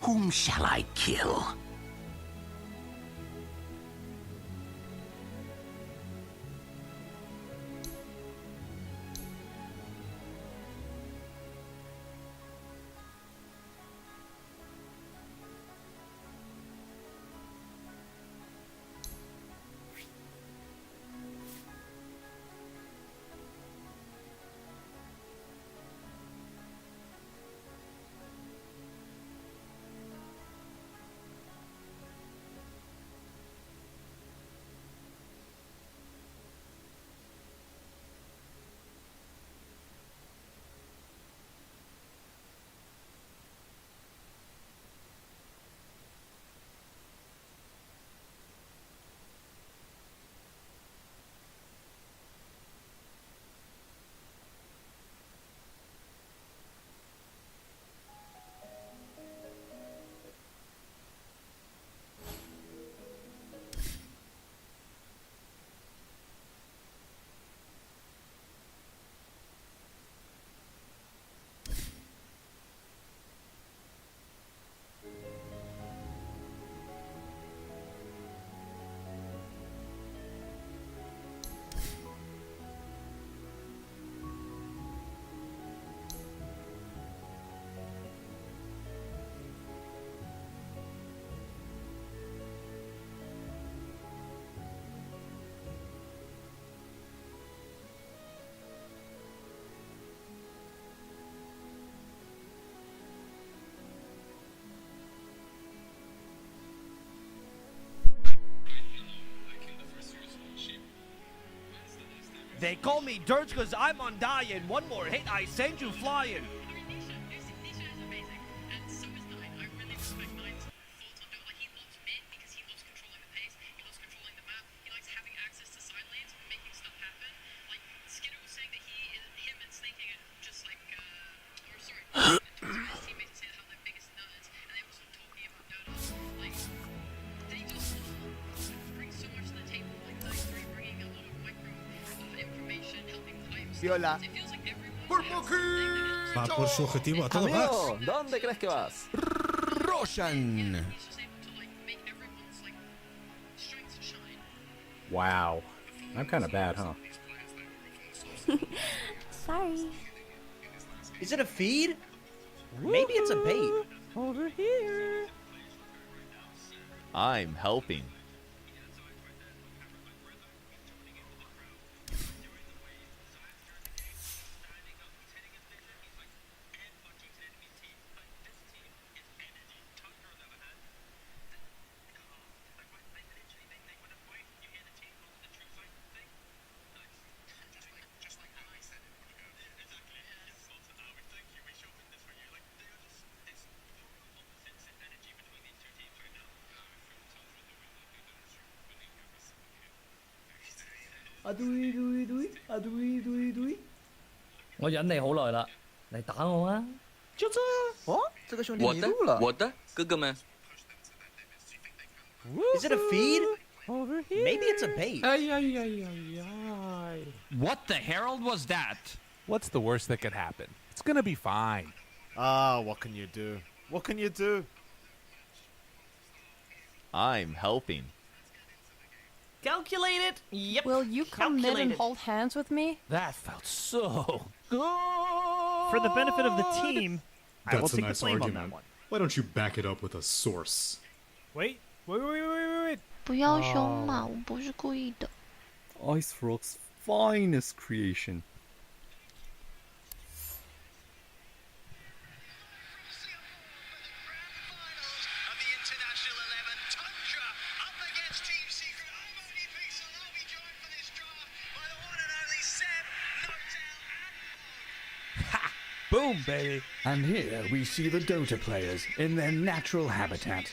Whom shall I kill? They call me Dirge cause I'm undying. One more hit, I send you flying. Viola. Va por su objetivo a todo gas. Amigo, ¿dónde crees que vas? Roshan! Wow. I'm kind of bad, huh? Sorry. Is it a feed? Maybe it's a bait. Over here. I'm helping. Adui. 我忍你好耐啦，嚟打我啊！就这哦，这个兄弟迷路了。我的哥哥们。Is it a feed? Over here. Maybe it's a bait. What the herald was that? What's the worst that could happen? It's gonna be fine. What can you do? What can you do? I'm helping. Calculate it? Yep. Will you come mid and hold hands with me? That felt so good. For the benefit of the team, I will That's a take nice the blame on argument. that one. Why don't you back it up with a source? Wait. 不要凶嘛，我不是故意的。 Ice Rock's finest creation. Boom, baby. And here we see the Dota players in their natural habitat.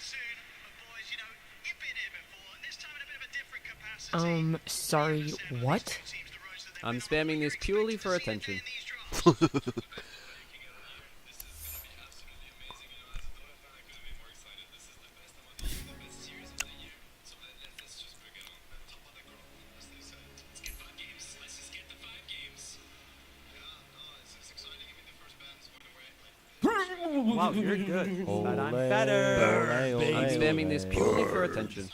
Sorry, what? I'm spamming this purely for attention. Wow, you're good. But I'm better. I'm spamming this purely for attention.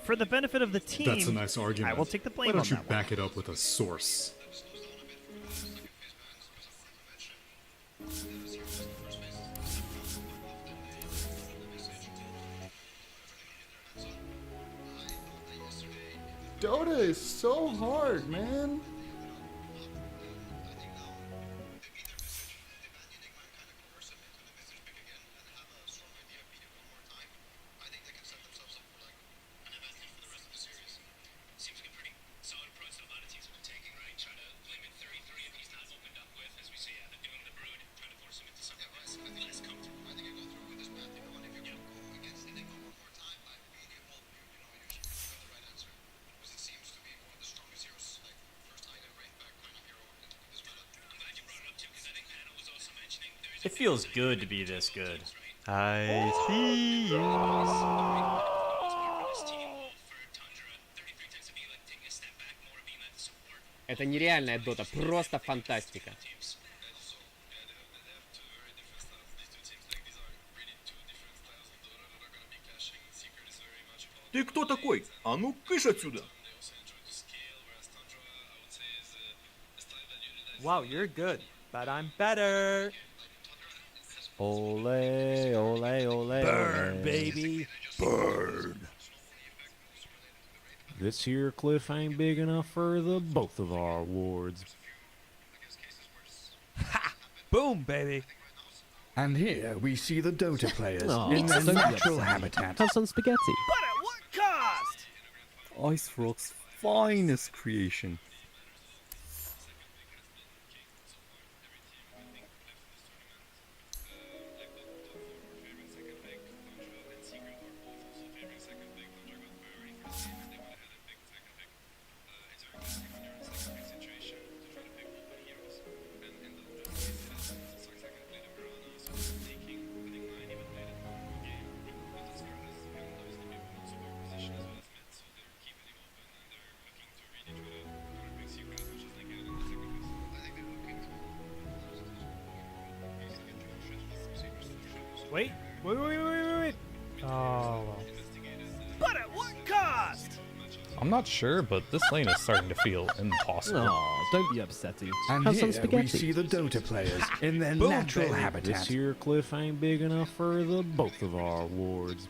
For the benefit of the team, That's a nice argument. I will take the blame Why don't on you that back it up with a source? Dota is so hard, man. It feels good to be this good. I see you. Это нереальная дота, просто фантастика. Ты кто такой? А ну, кыш отсюда! Wow, you're good. But I'm better. Ole, ole, ole. Burn, baby. Burn. This here cliff ain't big enough for the both of our wards. Boom, baby. And here we see the Dota players Aw, in their don't be natural upset. habitat. Have some spaghetti. But at what cost? Ice Rock's finest creation. Wait. Oh, well. But at what cost? I'm not sure, but this lane is starting to feel impossible. Aw, don't be upsetty. And Have some here we spaghetti. see the Dota players in their Boom, natural baby. habitat. This here cliff ain't big enough for the both of our wards.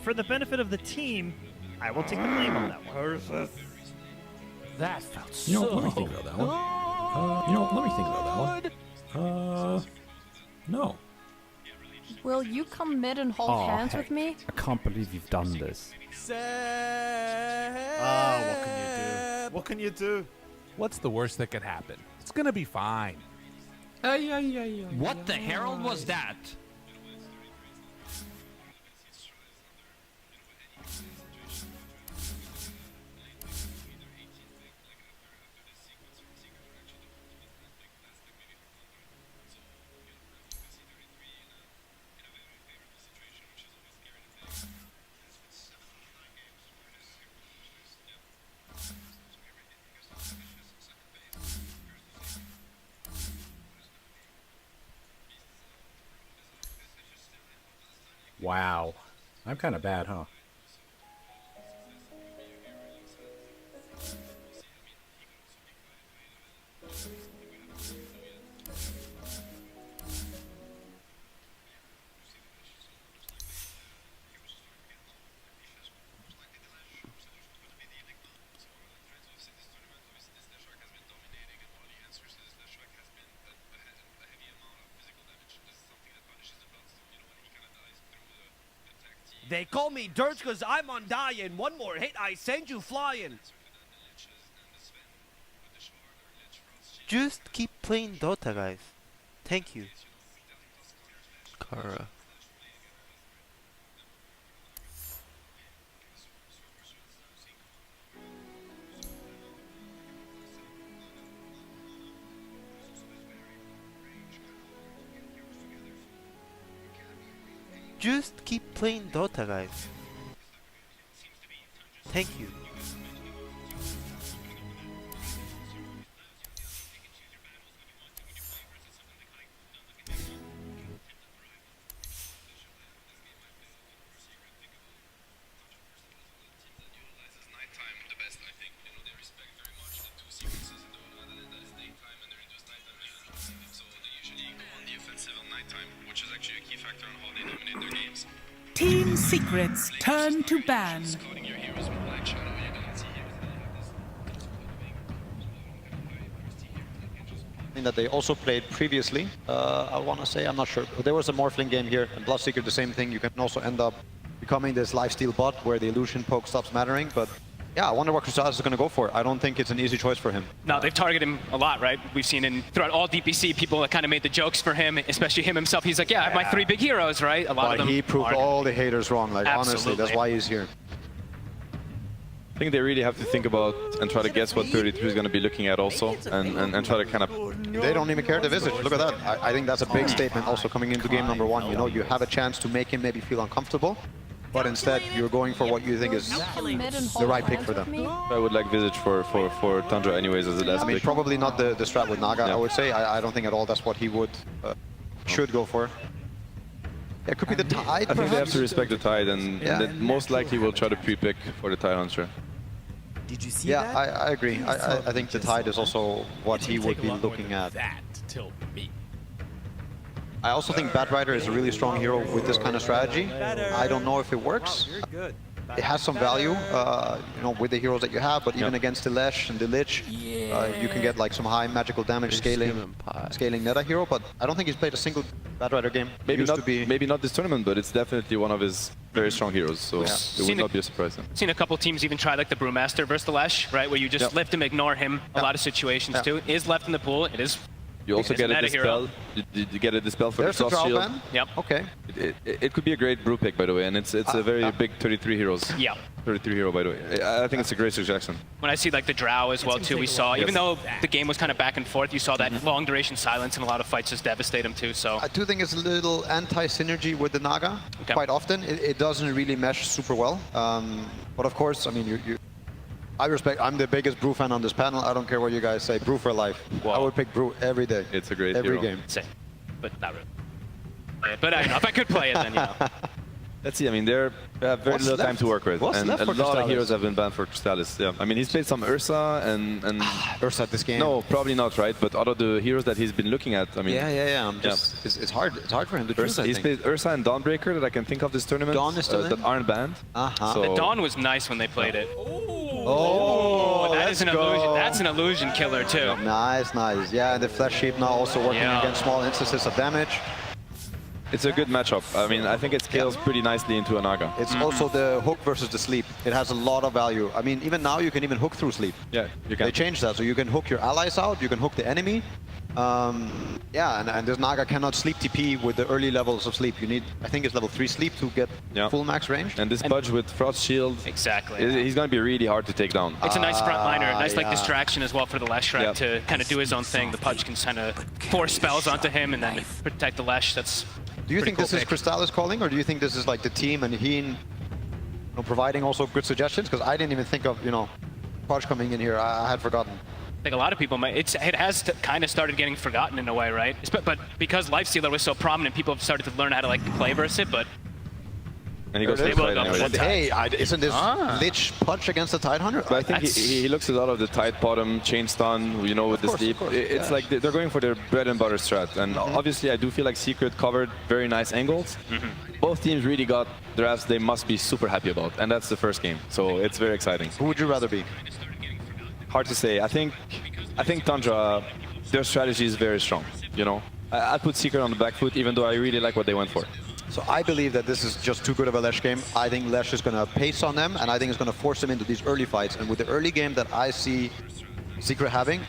For the benefit of the team, I will take the blame on that one. That felt so You know, let me think about that one. Let me think about that one. No. Will you come mid and hold Aw, hands heck. with me? I can't believe you've done this. Ah, what can you do? What can you do? What's the worst that could happen? It's gonna be fine. What the herald was that? Wow. I'm kind of bad, huh? They call me Dirge cause I'm undying. One more hit, I send you flying. Just keep playing Dota, guys. Thank you. Kara. Just keep playing Dota, guys. Thank you. Team secrets turn to ban. That they also played previously, I want to say, I'm not sure. There was a Morphling game here, and Bloodseeker the same thing. You can also end up becoming this lifesteal bot where the illusion poke stops mattering, but yeah, I wonder what Crystallis is going to go for. I don't think it's an easy choice for him. No, they've targeted him a lot, right? We've seen throughout all DPC, people that kind of made the jokes for him, especially him himself. He's like, yeah, I have my 3 big heroes, right? A lot of them he proved aren't. all the haters wrong, like Absolutely. honestly, that's why he's here. I think they really have to think about and try to guess what 33 is going to be looking at also, and try to kind of... They don't even care to visit. Look at that. I think that's a big statement also coming into game number 1. You know, you have a chance to make him maybe feel uncomfortable, but instead you're going for what you think is the right pick for them. I would like Visage for Tundra anyways as the last I mean, pick. probably not the strat with Naga, I would say. I don't think at all that's what he would, should go for. It could be the Tide, I think they have to respect the Tide, and that most likely will try to pre-pick for the Tide Hunter. Did you see that? I agree. I think the Tide is also what he would be looking at. I also think Batrider is a really strong hero with this kind of strategy. I don't know if it works. It has some value, you know, with the heroes that you have, but even against the Lesh and the Lich, you can get like some high magical damage scaling Neta hero, but I don't think he's played a single Batrider game. Maybe not this tournament, but it's definitely one of his very strong heroes, so it would not be a surprise. Seen a couple teams even try like the Brewmaster versus the Lash, right? Where you just lift him, ignore him. A lot of situations too. Is left in the pool. It is. You also get a dispel. You get a dispel for There's the Frost Shield. Yep. Okay. It could be a great brew pick, by the way, and it's a very big 33 heroes. Yeah. 33 hero, by the way. I think it's a great suggestion. When I see like the Drow as well too, we saw, even though the game was kind of back and forth, you saw that long duration silence in a lot of fights just devastate him too, so. I do think it's a little anti-synergy with the Naga. Quite often, it doesn't really mesh super well. But of course, I mean, I respect, I'm the biggest Brew fan on this panel. I don't care what you guys say. Brew for life. Wow. I would pick Brew every day. It's a great every hero. game. Same, but not really. But I don't know, if I could play it, then, you know. Let's see, I mean, they have very little time to work with. And a lot of heroes have been banned for Crystallis. Yeah. I mean, he's played some Ursa and Ursa this game? No, probably not, right? But out of the heroes that he's been looking at, I mean... Yeah. It's hard. It's hard for him to choose, He's played Ursa and Dawnbreaker that I can think of this tournament. Dawn is still that aren't banned. So the Dawn was nice when they played it. Oh, that is an illusion. That's an illusion killer too. Nice. Yeah, and the Flesh Sheep now also working against small instances of damage. It's a good matchup. I mean, I think it scales pretty nicely into a Naga. It's also the hook versus the sleep. It has a lot of value. I mean, even now you can even hook through sleep. Yeah, you can. They changed that, so you can hook your allies out, you can hook the enemy. And this Naga cannot sleep TP with the early levels of sleep. You need, I think it's level 3 sleep to get full max range. And this Pudge with Frost Shield, exactly. He's going to be really hard to take down. It's a nice frontliner, nice like distraction as well for the Lash Shrek to kind of do his own thing. The Pudge can kind of force spells onto him and then protect the Lash. That's Do you think this is Crystallis calling, or do you think this is like the team and he providing also good suggestions? Because I didn't even think of, Pudge coming in here. I had forgotten. I think a lot of people might. It has kind of started getting forgotten in a way, right? But because Lifestealer was so prominent, people have started to learn how to like play versus it. But and he goes to hey, isn't this Lich Pudge against the Tidehunter? But I think he looks at a lot of the Tide bottom, chain stun, with the sleep. It's like they're going for their bread and butter strat. And obviously, I do feel like Secret covered very nice angles. Both teams really got drafts they must be super happy about, and that's the first game. So it's very exciting. Who would you rather be? Hard to say. I think Tundra, their strategy is very strong. I'd put Secret on the back foot, even though I really like what they went for. So I believe that this is just too good of a Lesh game. I think Lesh is going to pace on them, and I think it's going to force them into these early fights. And with the early game that I see Secret having,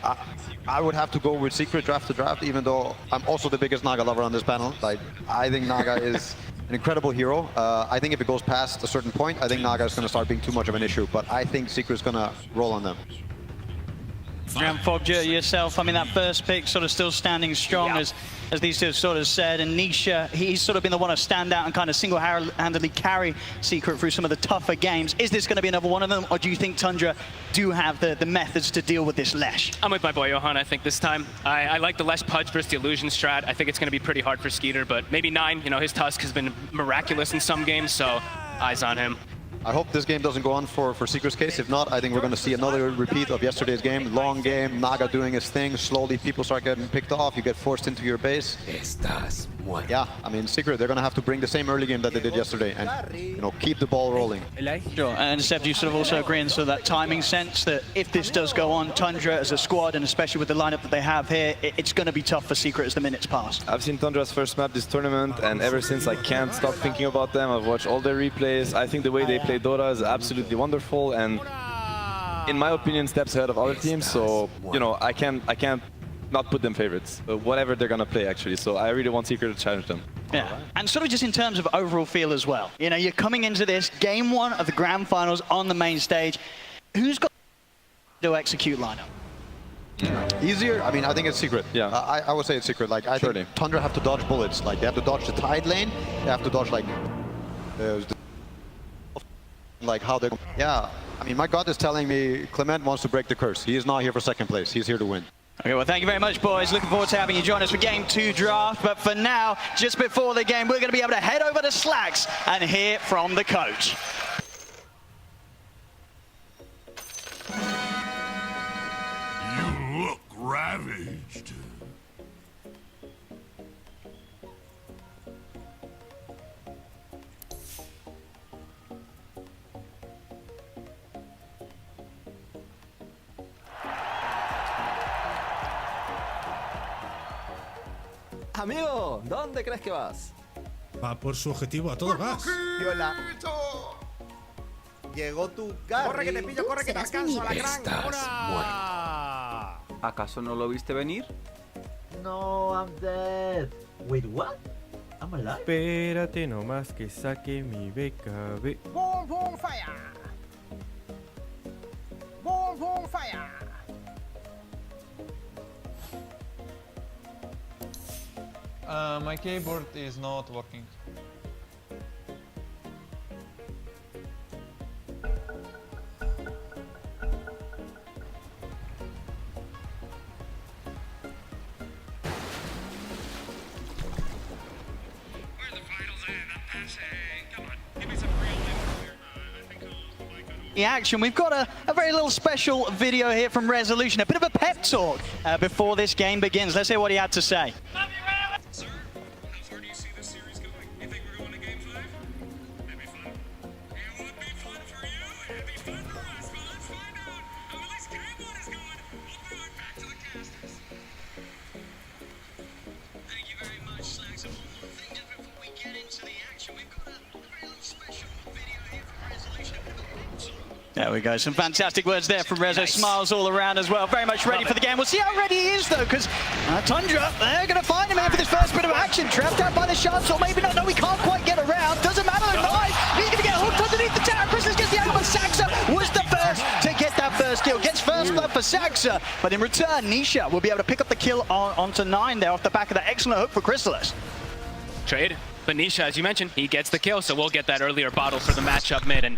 I would have to go with Secret draft to draft, even though I'm also the biggest Naga lover on this panel. Like, I think Naga is an incredible hero. I think if it goes past a certain point, I think Naga is going to start being too much of an issue. But I think Secret is going to roll on them. Fogg, yourself, I mean, that first pick sort of still standing strong, as these two sort of said. And Nisha, he's sort of been the one to stand out and kind of single-handedly carry Secret through some of the tougher games. Is this going to be another one of them, or do you think Tundra do have the methods to deal with this Lesh? I'm with my boy Johan, I think, this time. I like the Lesh Pudge versus the Illusion strat. I think it's going to be pretty hard for Skeeter, but maybe 9, you know, his Tusk has been miraculous in some games, so eyes on him. I hope this game doesn't go on for Secret's case. If not, I think we're going to see another repeat of yesterday's game. Long game, Naga doing his thing. Slowly, people start getting picked off. You get forced into your base. Yeah, I mean, Secret, they're going to have to bring the same early game that they did yesterday and, you know, keep the ball rolling. Sure, and Seb, do you sort of also agree in sort of that timing sense that if this does go on, Tundra as a squad, and especially with the lineup that they have here, it's going to be tough for Secret as the minutes pass? I've seen Tundra's first map this tournament, and ever since I can't stop thinking about them. I've watched all their replays. I think the way they play Dota is absolutely wonderful, and in my opinion, steps ahead of other teams. So, you know, I can't not put them favorites, whatever they're gonna play actually. So I really want Secret to challenge them. Yeah, and sort of just in terms of overall feel as well. You know, you're coming into this game 1 of the grand finals on the main stage. Who's got to execute lineup? Easier? I mean, I think it's Secret. Yeah. I would say it's Secret. Like, I think Tundra have to dodge bullets. Like, they have to dodge the Tide lane. They have to dodge, like how they're... Yeah, I mean, my gut is telling me Clement wants to break the curse. He is not here for second place. He's here to win. Okay, well, thank you very much, boys. Looking forward to having you join us for Game 2 draft. But for now, just before the game, we're going to be able to head over to Slacks and hear from the coach. You look ravaged. Amigo, ¿dónde crees que vas? Va por su objetivo a todo gas. Viola. Llegó tu carry. Corre que te pillo, corre que te alcanzo, Estás muerto. ¿Acaso no lo viste venir? No, I'm dead. Wait, what? I'm alive? Espérate nomás que saque mi BKB. Boom, boom, fire. Boom, boom, fire. My keyboard is not working. The action. We've got a very little special video here from Resolution, a bit of a pep talk before this game begins. Let's hear what he had to say. There we go, some fantastic words there from Rezo. Nice. Smiles all around as well, very much ready for the game. We'll see how ready he is though, because Tundra, they're going to find him here for this first bit of action. Trapped out by the shots, or maybe not, no, we can't quite get around. Doesn't matter, though, he's going to get hooked underneath the tower. Chrysalis gets the angle, but Saxa was the first to get that first kill. Gets first blood for Saxa, but in return, Nisha will be able to pick up the kill onto 9 there off the back of that excellent hook for Chrysalis. Trade, but Nisha, as you mentioned, he gets the kill, so we'll get that earlier bottle for the matchup mid. And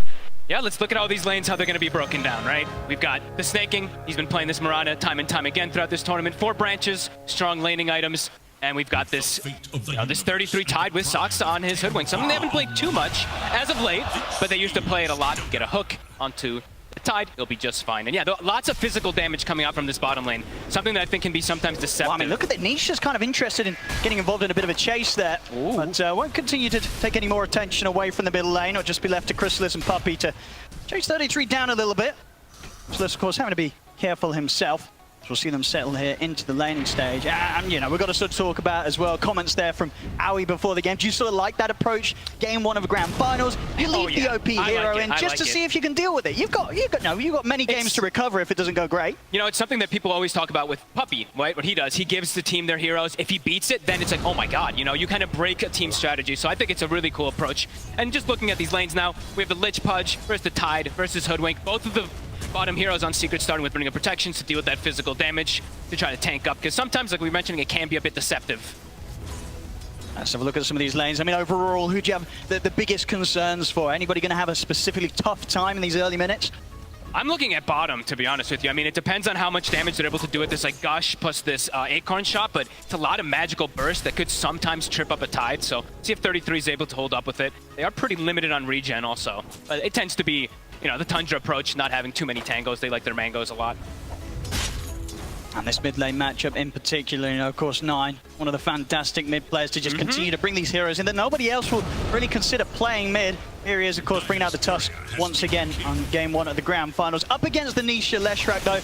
yeah, let's look at all these lanes, how they're going to be broken down, right? We've got the snaking. He's been playing this Mirana time and time again throughout this tournament. 4 branches, strong laning items, and we've got this, this 33 Tide with Saxa on his Hoodwink. Something they haven't played too much as of late, but they used to play it a lot. Get a hook onto the Tide, it'll be just fine. And yeah, lots of physical damage coming out from this bottom lane. Something that I think can be sometimes deceptive. Well, I mean, look at that. Nisha's kind of interested in getting involved in a bit of a chase there. Ooh. But won't continue to take any more attention away from the middle lane, or just be left to Chrysalis and Puppey to chase 33 down a little bit. Chrysalis, of course, having to be careful himself. We'll see them settle here into the laning stage. And, you know, we've got to sort of talk about as well comments there from Aui before the game. Do you sort of like that approach? Game 1 of the Grand Finals, you leave the OP hero in just to see if you can deal with it. You've got many games to recover if it doesn't go great. You know, it's something that people always talk about with Puppey, right? What he does, he gives the team their heroes. If he beats it, then it's like, oh my god, you know, you kind of break a team strategy. So I think it's a really cool approach. And just looking at these lanes now, we have the Lich Pudge versus the Tide versus Hoodwink. Both of the bottom heroes on Secret starting with Ring of Protections to deal with that physical damage, to try to tank up, because sometimes, like we were mentioning, it can be a bit deceptive. Let's have a look at some of these lanes. I mean, overall, who do you have the biggest concerns for? Anybody going to have a specifically tough time in these early minutes? I'm looking at bottom, to be honest with you. I mean, it depends on how much damage they're able to do with this, like, Gush plus this Acorn shot, but it's a lot of magical burst that could sometimes trip up a Tide, so see if 33 is able to hold up with it. They are pretty limited on regen also, but it tends to be, you know, the Tundra approach, not having too many tangos. They like their mangoes a lot. And this mid lane matchup in particular, you know, of course, 9, one of the fantastic mid players to just continue to bring these heroes in that nobody else will really consider playing mid. Here he is, of course, bringing out the Tusk once again on game 1 of the Grand Finals. Up against the Nisha Leshrac, though.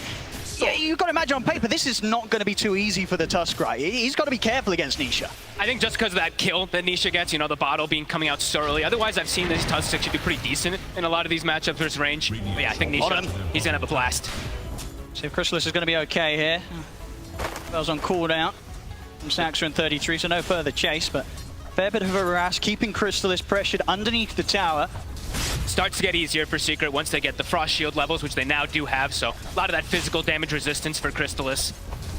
Yeah, you've got to imagine on paper, this is not going to be too easy for the Tusk, right? He's got to be careful against Nisha. I think just because of that kill that Nisha gets, you know, the bottle coming out so early. Otherwise, I've seen this Tusk actually do pretty decent in a lot of these matchups versus range. But yeah, I think Nisha, he's going to have a blast. See if Crystallis is going to be okay here. Spells on cooldown from Saxer and 33, so no further chase, but fair bit of a harass, keeping Crystallis pressured underneath the tower. Starts to get easier for Secret once they get the Frost Shield levels, which they now do have, so a lot of that physical damage resistance for Crystallis.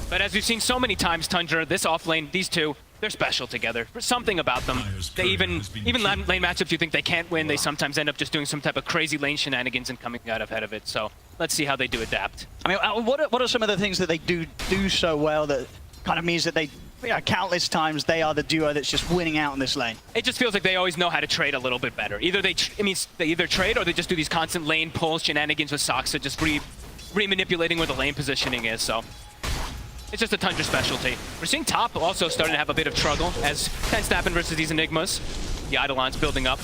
But as we've seen so many times, Tundra, this offlane, these two, they're special together. There's something about them. They even lane matchups you think they can't win, they sometimes end up just doing some type of crazy lane shenanigans and coming out ahead of it, so let's see how they do adapt. I mean, what are some of the things that they do so well that kind of means that they, you know, countless times they are the duo that's just winning out in this lane? It just feels like they always know how to trade a little bit better. Either they either trade or they just do these constant lane pulls, shenanigans with Saksa, just re-manipulating where the lane positioning is, so it's just a Tundra specialty. We're seeing top also starting to have a bit of struggle as tends to happen versus these Enigmas. The Eidolon's building up.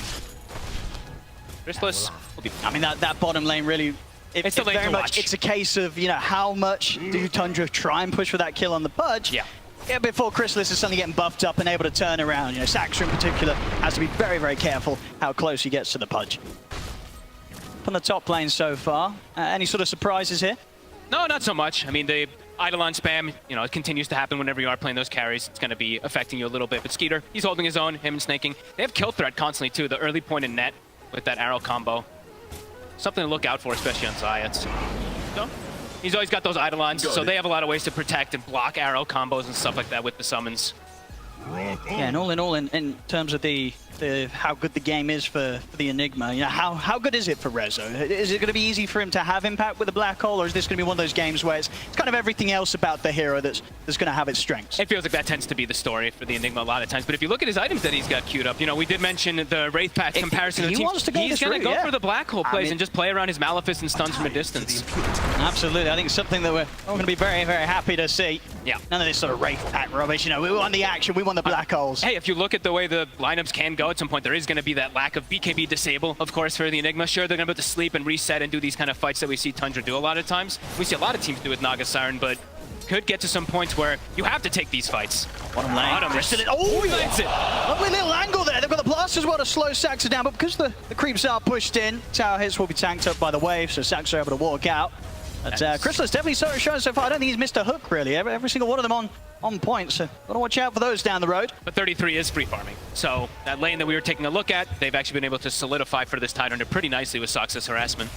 Crystallis will be... I mean, that bottom lane really... It's the lane very to much, watch. it's a case of, you know, how much do Tundra try and push for that kill on the Pudge? Yeah, before Crystallis is suddenly getting buffed up and able to turn around. You know, Saxer in particular has to be very, very careful how close he gets to the Pudge. From the top lane so far, any sort of surprises here? No, not so much. I mean, the Eidolon spam, you know, it continues to happen whenever you are playing those carries. It's going to be affecting you a little bit. But Skeeter, he's holding his own, him and Snaking. They have kill threat constantly, too. The early point in net with that arrow combo. Something to look out for, especially on Zayat. No? He's always got those Eidolons, so they have a lot of ways to protect and block arrow combos and stuff like that with the summons. Yeah, and all in terms of the how good the game is for the Enigma, you know, how good is it for Rezo? Is it going to be easy for him to have impact with the Black Hole, or is this going to be one of those games where it's kind of everything else about the hero that's going to have its strengths? It feels like that tends to be the story for the Enigma a lot of times, but if you look at his items that he's got queued up, you know, we did mention the Wraith Patch comparison. He's going to go for the Black Hole plays and just play around his Malefice and stuns from a distance. Absolutely, I think it's something that we're all going to be very, very happy to see. Yeah. None of this sort of Wraith Pack rubbish, you know, we want the action, we want the Black Holes. Hey, if you look at the way the lineups can go, at some point there is going to be that lack of BKB disable, of course, for the Enigma. Sure, they're going to be able to sleep and reset and do these kind of fights that we see Tundra do a lot of times. We see a lot of teams do with Naga Siren, but could get to some points where you have to take these fights. Bottom lane. Oh, he lands it. Lovely little angle there. They've got the blast as well to slow Saxer down, but because the creeps are pushed in, tower hits will be tanked up by the wave, so Saxer able to walk out. But Crystallis definitely showing so far. I don't think he's missed a hook, really. Every single one of them on point, so got to watch out for those down the road. But 33 is free farming, so that lane that we were taking a look at, they've actually been able to solidify for this Tidehunter pretty nicely with Saksa's harassment.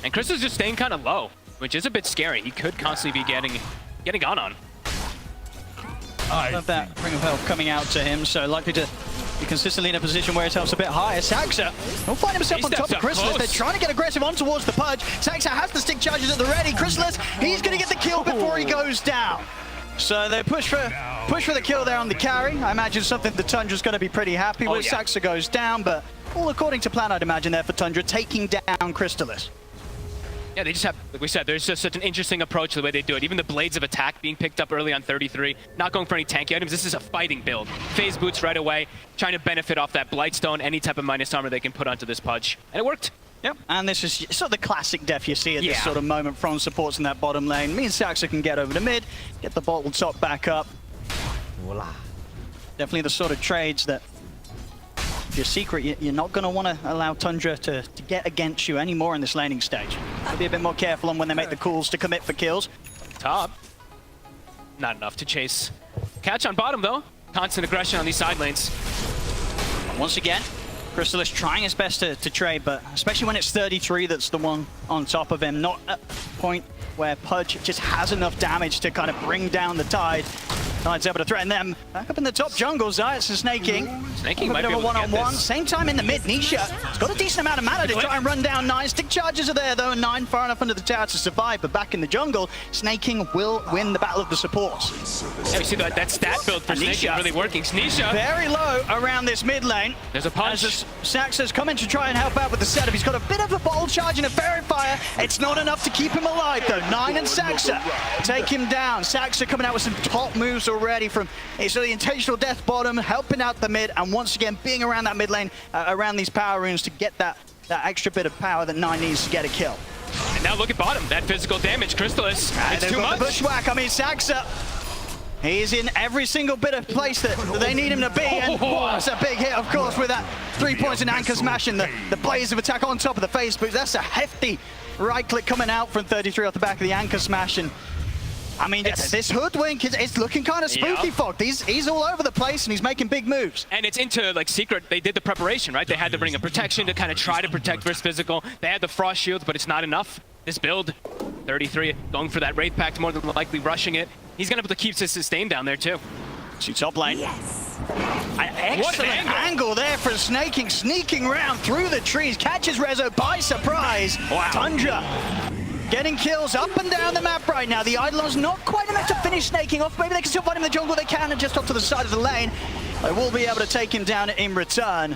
And Crystallis just staying kind of low, which is a bit scary. He could constantly be getting gone on. Love that Ring of Health coming out to him, so likely to be consistently in a position where his health's a bit higher. Saxer will find himself on top of Crystallis. They're trying to get aggressive on towards the Pudge. Saxer has the stick charges at the ready. Crystallis, he's going to get the kill before he goes down. So they push for the kill there on the carry. I imagine something the Tundra's going to be pretty happy with. Saxer goes down, but all according to plan, I'd imagine there for Tundra, taking down Crystallis. Yeah, they just have, like we said, there's just such an interesting approach to the way they do it. Even the Blades of Attack being picked up early on 33, not going for any tanky items. This is a fighting build. Phase boots right away, trying to benefit off that Blightstone, any type of minus armor they can put onto this Pudge. And it worked. Yep, and this is sort of the classic def you see at this sort of moment from supports in that bottom lane. Me and Saxa can get over to mid, get the bottle top back up. Voila. Definitely the sort of trades that, if you're Secret, you're not going to want to allow Tundra to get against you anymore in this laning stage. So be a bit more careful on when they make the calls to commit for kills. Top. Not enough to chase. Catch on bottom, though. Constant aggression on these side lanes. Once again, Crystallis trying his best to trade, but especially when it's 33 that's the one on top of him, not at the point where Pudge just has enough damage to kind of bring down the Tide. Tide's able to threaten them. Back up in the top jungle, Zayats and Snaking. Snaking might be able to one-on-one. one-on-one. Same time in the mid, Nisha has got a decent amount of mana to try and run down 9. Stick charges are there though, and 9 far enough under the tower to survive, but back in the jungle, Snaking will win the battle of the supports. Yeah, we see that stat build for Snaking really working. Nisha very low around this mid lane. There's a punch. As Saxa's coming to try and help out with the setup. He's got a bit of a bottle charge and a verifier. It's not enough to keep him alive though. 9 and Saxa take him down. Saxa coming out with some top moves already from so the intentional death bottom, helping out the mid, and once again being around that mid lane, around these power runes to get that extra bit of power that 9 needs to get a kill. And now look at bottom, that physical damage. Crystallis, it's too much. The bushwhack, I mean Saxa, he's in every single bit of place that they need him to be, and that's a big hit, of course, with that 3 points in Anchor Smash and the blaze of attack on top of the face, but that's a hefty right click coming out from 33 off the back of the Anchor Smash, and I mean, this Hoodwink is looking kind of spooky, Fog. He's all over the place and he's making big moves. And it's into, like, Secret, they did the preparation, right? They had to bring a protection to kind of try to protect versus physical. They had the Frost Shield, but it's not enough. This build, 33, going for that Wraith Pact, more than likely rushing it. He's going to be able to keep his sustain down there, too. See top lane. Yes. Excellent angle there for Snaking, sneaking round through the trees, catches Rezo by surprise. Wow. Tundra getting kills up and down the map right now. The Eidolon's not quite enough to finish Snaking off. Maybe they can still find him in the jungle. They can, and just off to the side of the lane. They will be able to take him down in return.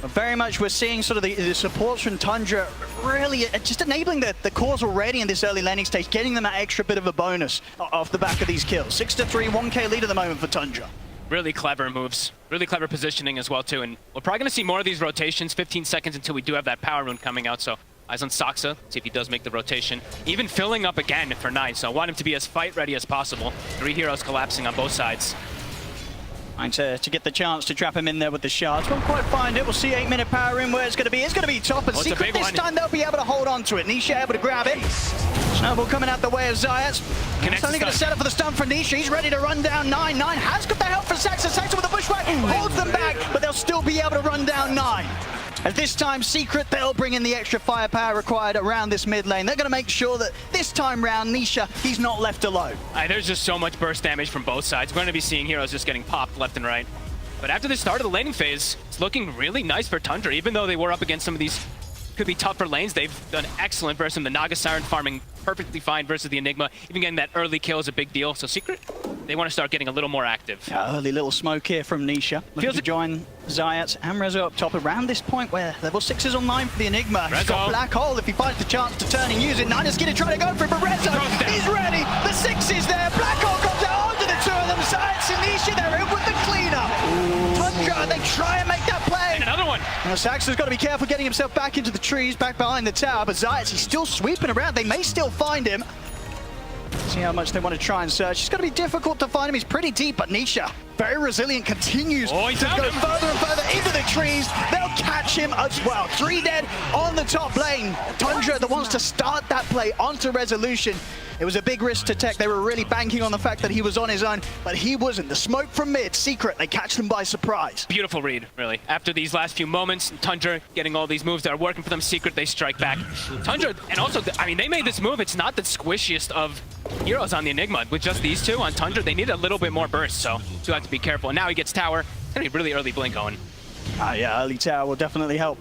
But very much we're seeing sort of the supports from Tundra really just enabling the cause already in this early laning stage, getting them that extra bit of a bonus off the back of these kills. 6-3, 1k lead at the moment for Tundra. Really clever moves. Really clever positioning as well, too. And we're probably going to see more of these rotations, 15 seconds until we do have that power rune coming out. So eyes on Saxa, see if he does make the rotation. Even filling up again for 9, so I want him to be as fight ready as possible. 3 heroes collapsing on both sides. Trying to get the chance to trap him in there with the shards. Won't quite find it. We'll see 8-minute power in where it's going to be. It's going to be top, and Secret this time they'll be able to hold on to it. Nisha able to grab it. Snowball coming out the way of Zayats. It's only going to set up for the stun for Nisha. He's ready to run down 9. 9 has got the help from Saxa. Saxa with the bushwhack holds them back, but they'll still be able to run down 9. At this time, Secret, they'll bring in the extra firepower required around this mid lane. They're going to make sure that this time round, Nisha, he's not left alone. There's just so much burst damage from both sides. We're going to be seeing heroes just getting popped left and right. But after the start of the laning phase, it's looking really nice for Tundra. Even though they were up against some of these could be tougher lanes, they've done excellent versus the Naga Siren, farming perfectly fine versus the Enigma. Even getting that early kill is a big deal. So Secret, they want to start getting a little more active. Early little smoke here from Nisha. Looking to join Zayats and Rezo up top around this point where level 6 is online for the Enigma. He's got Black Hole if he finds the chance to turn and use it. 9 is going to try to go for it, but Rezo, he's ready. The 6 is there. Black Hole comes out onto the 2 of them. Zayats and Nisha, they're in with the cleanup. Tundra, they try and make that play. And another one. Now Saxa's got to be careful getting himself back into the trees, back behind the tower, but Zayats, he's still sweeping around. They may still find him. See how much they want to try and search. It's going to be difficult to find him. He's pretty deep, but Nisha, very resilient, continues to go further and further into the trees. They'll catch him as well. 3 dead on the top lane. Tundra, the ones to start that play onto Resolution. It was a big risk to Tech. They were really banking on the fact that he was on his own, but he wasn't. The smoke from mid, Secret, they catch them by surprise. Beautiful read, really. After these last few moments, Tundra getting all these moves that are working for them. Secret, they strike back. Tundra, and also, I mean, they made this move. It's not the squishiest of heroes on the Enigma. With just these two on Tundra, they need a little bit more burst, so you have to be careful. And now he gets tower. It's going to be really early blink going. Yeah, early tower will definitely help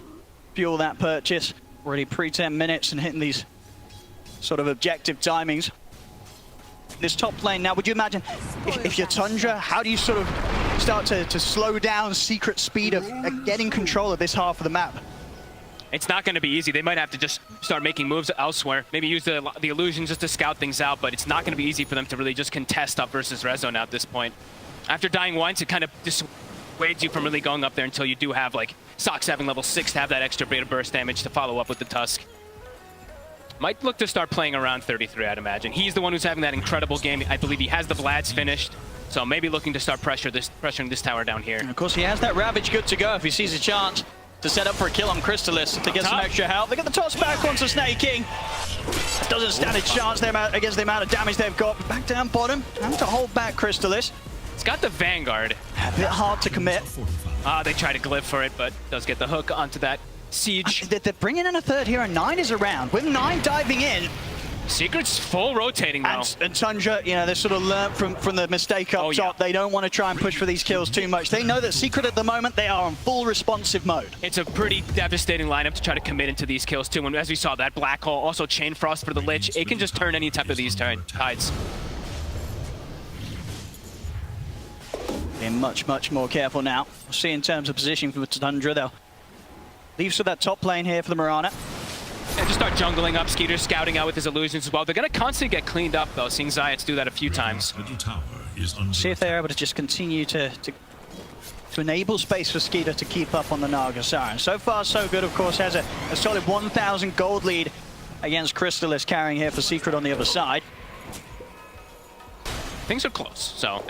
fuel that purchase. Already pre-10 minutes and hitting these sort of objective timings. This top lane now, would you imagine if you're Tundra, how do you sort of start to slow down Secret speed of getting control of this half of the map? It's not going to be easy. They might have to just start making moves elsewhere. Maybe use the illusion just to scout things out, but it's not going to be easy for them to really just contest up versus Rezo now at this point. After dying once, it kind of just dissuades you from really going up there until you do have like Sox having level 6 to have that extra beta burst damage to follow up with the Tusk. Might look to start playing around 33, I'd imagine. He's the one who's having that incredible game. I believe he has the Vlads finished, so maybe looking to start pressuring this tower down here. And of course, he has that Ravage good to go if he sees a chance to set up for a kill on Crystallis to get some extra help. They get the toss back onto Snake King. Doesn't stand a chance there against the amount of damage they've got. Back down bottom, time to hold back Crystallis. It's got the Vanguard. A bit hard to commit. They try to glyph for it, but does get the hook onto that Siege. They're bringing in a third here, and 9 is around. With 9 diving in. Secret's full rotating now. And Tundra, you know, they sort of learned from the mistake up top. They don't want to try and push for these kills too much. They know that Secret at the moment, they are on full responsive mode. It's a pretty devastating lineup to try to commit into these kills too. And as we saw, that Black Hole, also Chain Frost for the Lich, it can just turn any type of these tides. Being much, much more careful now. We'll see in terms of positioning for Tundra. They'll leave to that top lane here for the Mirana. And just start jungling up. Skeeter scouting out with his illusions as well. They're going to constantly get cleaned up, though, seeing Zayats do that a few times. See if they're able to just continue to enable space for Skeeter to keep up on the Naga Siren. So far, so good, of course. Has a solid 1,000 gold lead against Crystallis, carrying here for Secret on the other side. Things are close. So,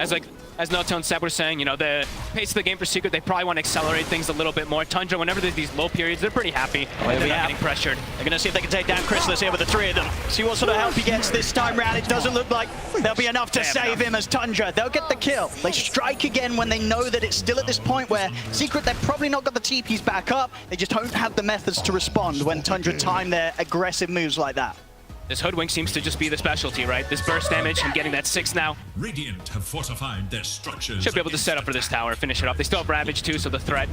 as Noto and Seb were saying, you know, the pace of the game for Secret, they probably want to accelerate things a little bit more. Tundra, whenever there's these low periods, they're pretty happy. They're not getting pressured. They're going to see if they can take down Crystallis here with the 3 of them. See what sort of help he gets this time round. It doesn't look like there'll be enough to save him as Tundra. They'll get the kill. They strike again when they know that it's still at this point where Secret, they've probably not got the TPs back up. They just don't have the methods to respond when Tundra time their aggressive moves like that. This Hoodwink seems to just be the specialty, right? This burst damage and getting that 6 now. Radiant have fortified their structures. Should be able to set up for this tower, finish it off. They still have Ravage too, so the threat.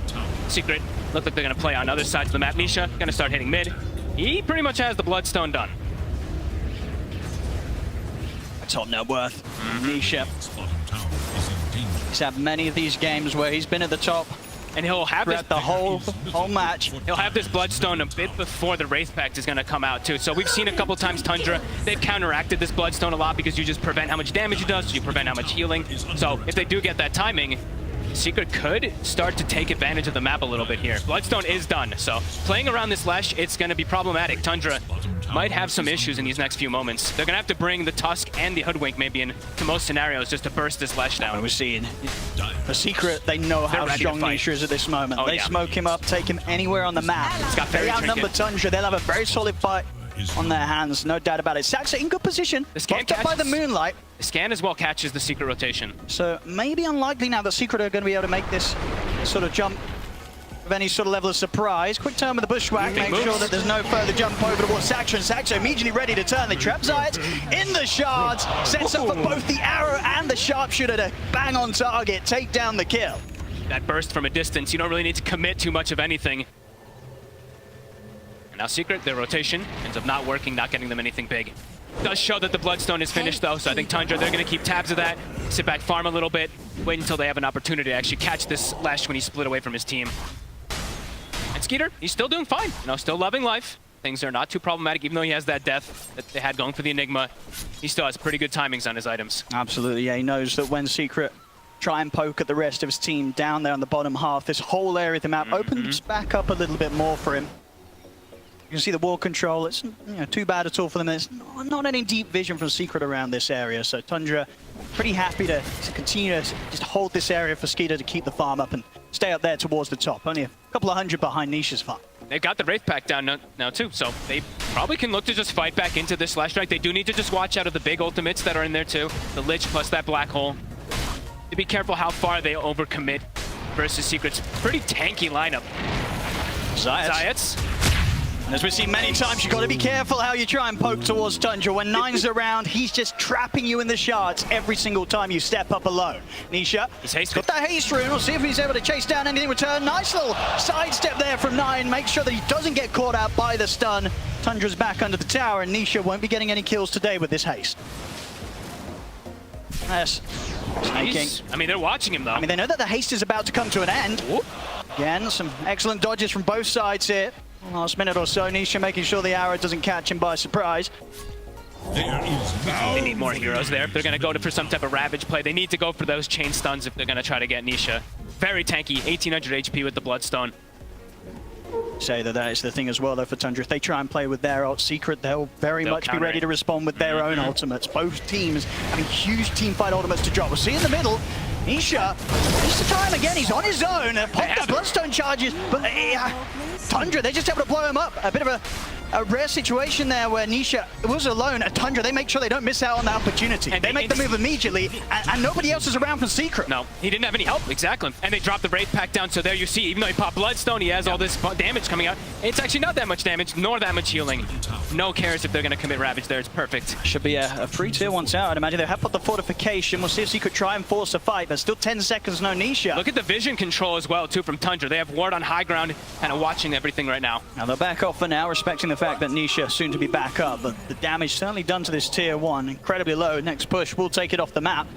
Secret look like they're going to play on other sides of the map. Nisha going to start hitting mid. He pretty much has the Bloodstone done. Top net worth. Nisha. He's had many of these games where he's been at the top. And he'll have this, the whole match. He'll have this Bloodstone a bit before the Wraith Pact is going to come out too. So we've seen a couple times Tundra, they've counteracted this Bloodstone a lot because you just prevent how much damage it does, you prevent how much healing. So if they do get that timing, Secret could start to take advantage of the map a little bit here. Bloodstone is done, so playing around this Lesh, it's going to be problematic. Tundra might have some issues in these next few moments. They're going to have to bring the Tusk and the Hoodwink maybe in to most scenarios just to burst this Lesh down. We're seeing for Secret, they know how strong Nisha is at this moment. They smoke him up, take him anywhere on the map. They outnumber Tundra. They'll have a very solid fight on their hands, no doubt about it. Saxa in good position, blocked up by the Moonlight. The scan as well catches the Secret rotation. So maybe unlikely now that Secret are going to be able to make this sort of jump with any sort of level of surprise. Quick turn with the Bushwhack, make sure that there's no further jump over towards Saxa, and Saxa immediately ready to turn. They trap Zayat in the shards, sets up for both the arrow and the sharpshooter to bang on target, take down the kill. That burst from a distance, you don't really need to commit too much of anything. And now Secret, their rotation ends up not working, not getting them anything big. Does show that the Bloodstone is finished though, so I think Tundra, they're going to keep tabs of that, sit back, farm a little bit, wait until they have an opportunity to actually catch this Lesh when he split away from his team. And Skeeter, he's still doing fine, you know, still loving life. Things are not too problematic, even though he has that death that they had going for the Enigma. He still has pretty good timings on his items. Absolutely, yeah, he knows that when Secret try and poke at the rest of his team down there on the bottom half, this whole area of the map opens back up a little bit more for him. You can see the wall control, it's too bad at all for them. There's not any deep vision from Secret around this area, so Tundra pretty happy to continue to just hold this area for Skeeter to keep the farm up and stay up there towards the top. Only a couple of hundred behind Nisha's farm. They've got the Wraith Pact down now too, so they probably can look to just fight back into this Slash Strike. They do need to just watch out of the big ultimates that are in there too. The Lich plus that Black Hole. To be careful how far they overcommit versus Secret's pretty tanky lineup. Zayats. And as we've seen many times, you've got to be careful how you try and poke towards Tundra. When 9's around, he's just trapping you in the shards every single time you step up alone. Nisha, he's got that haste rune. We'll see if he's able to chase down anything in return. Nice little sidestep there from 9. Make sure that he doesn't get caught out by the stun. Tundra's back under the tower, and Nisha won't be getting any kills today with this haste. Yes. Snaking. I mean, they're watching him though. I mean, they know that the haste is about to come to an end. Again, some excellent dodges from both sides here. Last minute or so, Nisha making sure the arrow doesn't catch him by surprise. There is no. They need more heroes there. If they're going to go for some type of Ravage play, they need to go for those chain stuns if they're going to try to get Nisha. Very tanky, 1800 HP with the Bloodstone. Say that is the thing as well, though, for Tundra. If they try and play with their ult Secret, they'll very much be ready to respond with their own ultimates. Both teams having huge team fight ultimates to drop. We'll see in the middle. Nisha needs to try him again. He's on his own. Pop the Bloodstone charges, but Tundra, they're just able to blow him up. A bit of a rare situation there where Nisha was alone. At Tundra, they make sure they don't miss out on that opportunity. And they make the move immediately, and nobody else is around for Secret. No, he didn't have any help, exactly. And they dropped the Wraith Pack down, so there you see, even though he popped Bloodstone, he has all this damage coming out. It's actually not that much damage, nor that much healing. No cares if they're going to commit Ravage there, it's perfect. Should be a free tier once out, I'd imagine. They have put the fortification. We'll see if Secret try and force a fight, but still 10 seconds, no Nisha. Look at the vision control as well, too, from Tundra. They have Ward on high ground, kind of watching everything right now. Now they'll back off for now, respecting the fact that Nisha soon to be back up, but the damage certainly done to this tier 1, incredibly low. Next push will take it off the map.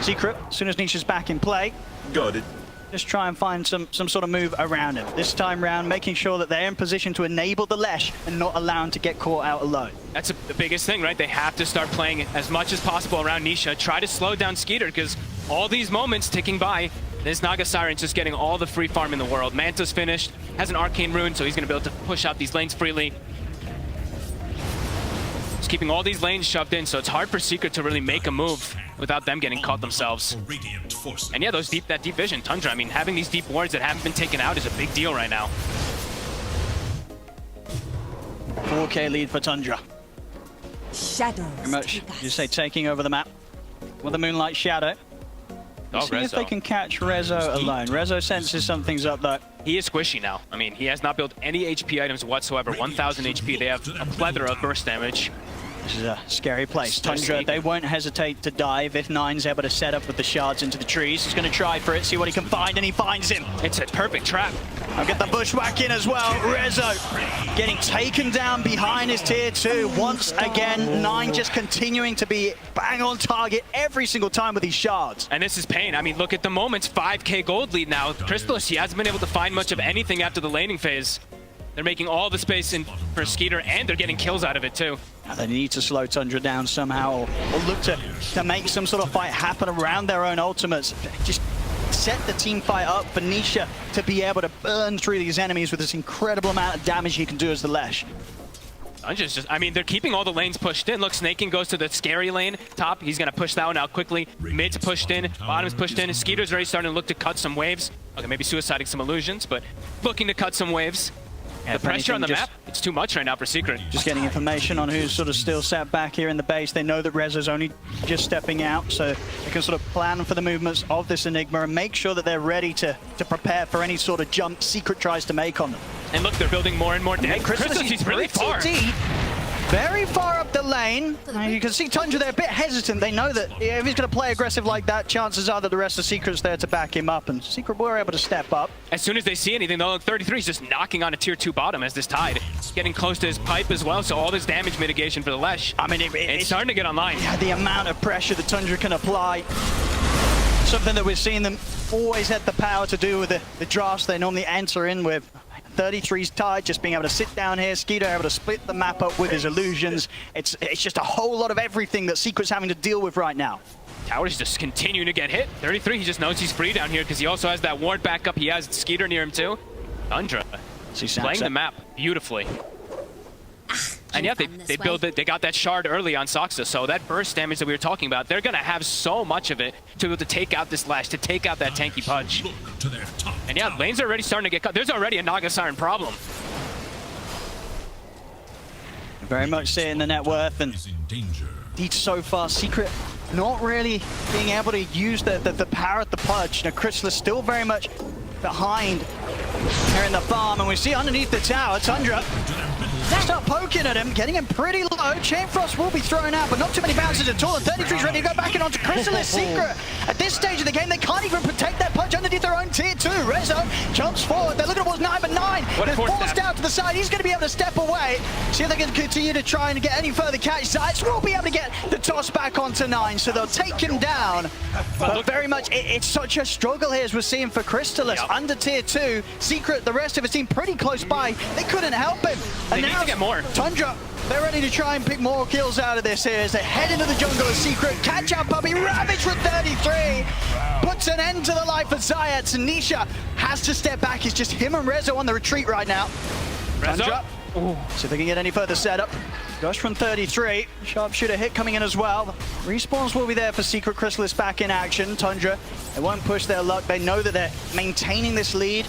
Secret, as soon as Nisha's back in play, Got it. just try and find some sort of move around him. This time round, making sure that they're in position to enable the Lesh and not allow him to get caught out alone. That's the biggest thing, right? They have to start playing as much as possible around Nisha. Try to slow down Skeeter, because all these moments ticking by, this Naga Siren's just getting all the free farm in the world. Manta's finished, has an Arcane Rune, so he's going to be able to push out these lanes freely. Just keeping all these lanes shoved in, so it's hard for Secret to really make a move without them getting caught themselves. And yeah, that deep vision, Tundra, I mean, having these deep wards that haven't been taken out is a big deal right now. 4K lead for Tundra. Shadows. Very much, you say, taking over the map with the Moonlight Shadow. See if they can catch Rezo alone. Rezo senses something's up, though. He is squishy now. I mean, he has not built any HP items whatsoever. 1,000 HP. They have a plethora of burst damage. This is a scary place. Tundra, they won't hesitate to dive if Nine's able to set up with the shards into the trees. He's going to try for it, see what he can find, and he finds him. It's a perfect trap. I'll get the bushwhack in as well. Rezo getting taken down behind his tier 2 once again. Nine just continuing to be bang on target every single time with these shards. And this is pain. I mean, look at the moments. 5K gold lead now. Crystallis, he hasn't been able to find much of anything after the laning phase. They're making all the space in for Skeeter, and they're getting kills out of it too. They need to slow Tundra down somehow, or look to make some sort of fight happen around their own ultimates. Just set the team fight up for Nisha to be able to burn through these enemies with this incredible amount of damage he can do as the Lesh. I mean, they're keeping all the lanes pushed in. Look, Snaking goes to the scary lane top. He's going to push that one out quickly. Mid's pushed in. Bottom's pushed in. Skeeter's already starting to look to cut some waves. Okay, maybe suiciding some illusions, but looking to cut some waves. Yeah, the pressure on the map, it's too much right now for Secret. Just getting information on who's sort of still sat back here in the base. They know that Rezo's only just stepping out, so they can sort of plan for the movements of this Enigma and make sure that they're ready to prepare for any sort of jump Secret tries to make on them. And look, they're building more and more damage. Crystallis, he's really far. Deep. Very far up the lane. You can see Tundra, they're a bit hesitant. They know that if he's going to play aggressive like that, chances are that the rest of Secret's there to back him up, and Secret were able to step up. As soon as they see anything, though, 33 is just knocking on a tier 2 bottom as this Tide. Getting close to his pipe as well, so all this damage mitigation for the Lesh. I mean, it's starting to get online. Yeah, the amount of pressure that Tundra can apply. Something that we've seen them always had the power to do with the drafts they normally enter in with. 33's Tide just being able to sit down here, Skeeter able to split the map up with his illusions. It's just a whole lot of everything that Secret's having to deal with right now. Tower's just continuing to get hit. 33, he just knows he's free down here because he also has that ward backup. He has Skeeter near him too. Tundra playing the map beautifully. And yeah, they build it. They got that shard early on Soxa, so that burst damage that we were talking about, they're gonna have so much of it to be able to take out this Lash, to take out that tanky Pudge. And yeah, lanes are already starting to get cut. There's already a Naga Siren problem. Very much see it in the net worth, and indeed so far Secret not really being able to use the power of the Pudge. Now Crystallis still very much behind here in the farm, and we see underneath the tower, Tundra start poking at him, getting him pretty low. Chain Frost will be thrown out, but not too many bounces at all. And 33's ready to go back in onto Crystallis. Secret, at this stage of the game, they can't even protect that Pudge underneath their own tier 2. Rezo jumps forward. They're looking towards 9, but 9 is forced out to the side. He's going to be able to step away. See if they can continue to try and get any further catch. Zayt's will be able to get the toss back onto 9, so they'll take him down. But very much, it's such a struggle here as we're seeing for Crystallis. Under tier 2, Secret, the rest of his team pretty close by. They couldn't help him. And now need to get more. Tundra, they're ready to try and pick more kills out of this here as they head into the jungle as Secret. Catch out Puppey, Ravage with 33. Puts an end to the life of Zayat. And Nisha has to step back. It's just him and Rezo on the retreat right now. Tundra. See if they can get any further setup. Gush from 33. Sharpshooter hit coming in as well. Respawns will be there for Secret. Chrysalis back in action. Tundra, they won't push their luck. They know that they're maintaining this lead.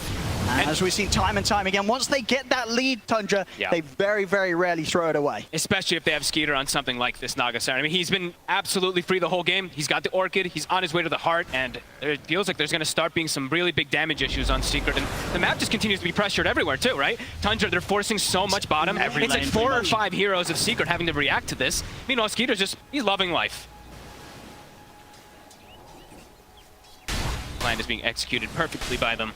And as we've seen time and time again, once they get that lead, Tundra, they very, very rarely throw it away. Especially if they have Skeeter on something like this Naga Siren. I mean, he's been absolutely free the whole game. He's got the Orchid, he's on his way to the Heart, and it feels like there's going to start being some really big damage issues on Secret. And the map just continues to be pressured everywhere too, right? Tundra, they're forcing so much bottom. It's like 4 or 5 heroes of Secret having to react to this. Meanwhile, Skeeter's just, he's loving life. Plan is being executed perfectly by them.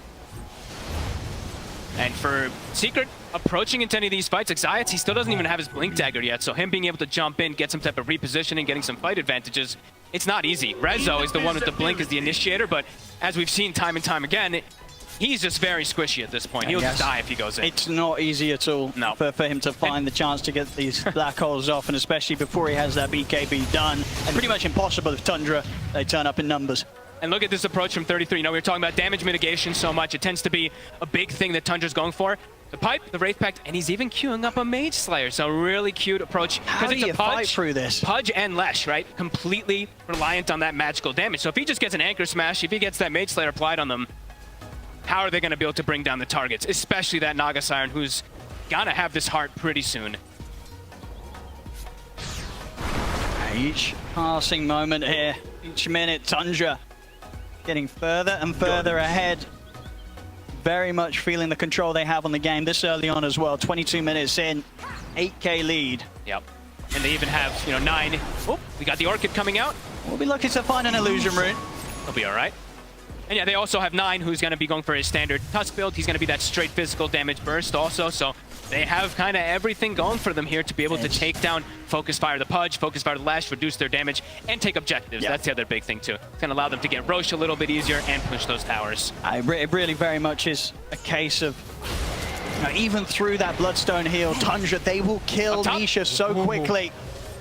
And for Secret approaching into any of these fights, like Zayat, he still doesn't even have his Blink Dagger yet, so him being able to jump in, get some type of repositioning, getting some fight advantages, it's not easy. Rezo is the one with the Blink as the initiator, but as we've seen time and time again, he's just very squishy at this point. He'll just die if he goes in. It's not easy at all for him to find the chance to get these black holes off, and especially before he has that BKB done. And pretty much impossible if Tundra, they turn up in numbers. And look at this approach from 33. You know, we were talking about damage mitigation so much. It tends to be a big thing that Tundra's going for. The Pipe, the Wraith Pact, and he's even queuing up a Mage Slayer. So really cute approach. How do you fight through this? Pudge and Lesh, right? Completely reliant on that magical damage. So if he just gets an Anchor Smash, if he gets that Mage Slayer applied on them, how are they going to be able to bring down the targets? Especially that Naga Siren, who's gonna have this Heart pretty soon. Each passing moment here, each minute, Tundra getting further and further ahead. Very much feeling the control they have on the game this early on as well. 22 minutes in, 8K lead. Yep. And they even have, you know, 9. Oh, we got the Orchid coming out. We'll be lucky to find an Illusion Rune. He'll be all right. And yeah, they also have 9, who's going to be going for his standard Tusk build. He's going to be that straight physical damage burst also. So they have kind of everything going for them here to be able to take down Focus Fire the Pudge, Focus Fire the Lash, reduce their damage, and take objectives. That's the other big thing too. It's going to allow them to get Roche a little bit easier and push those towers. It really very much is a case of, you know, even through that Bloodstone heal, Tundra, they will kill Nisha so quickly.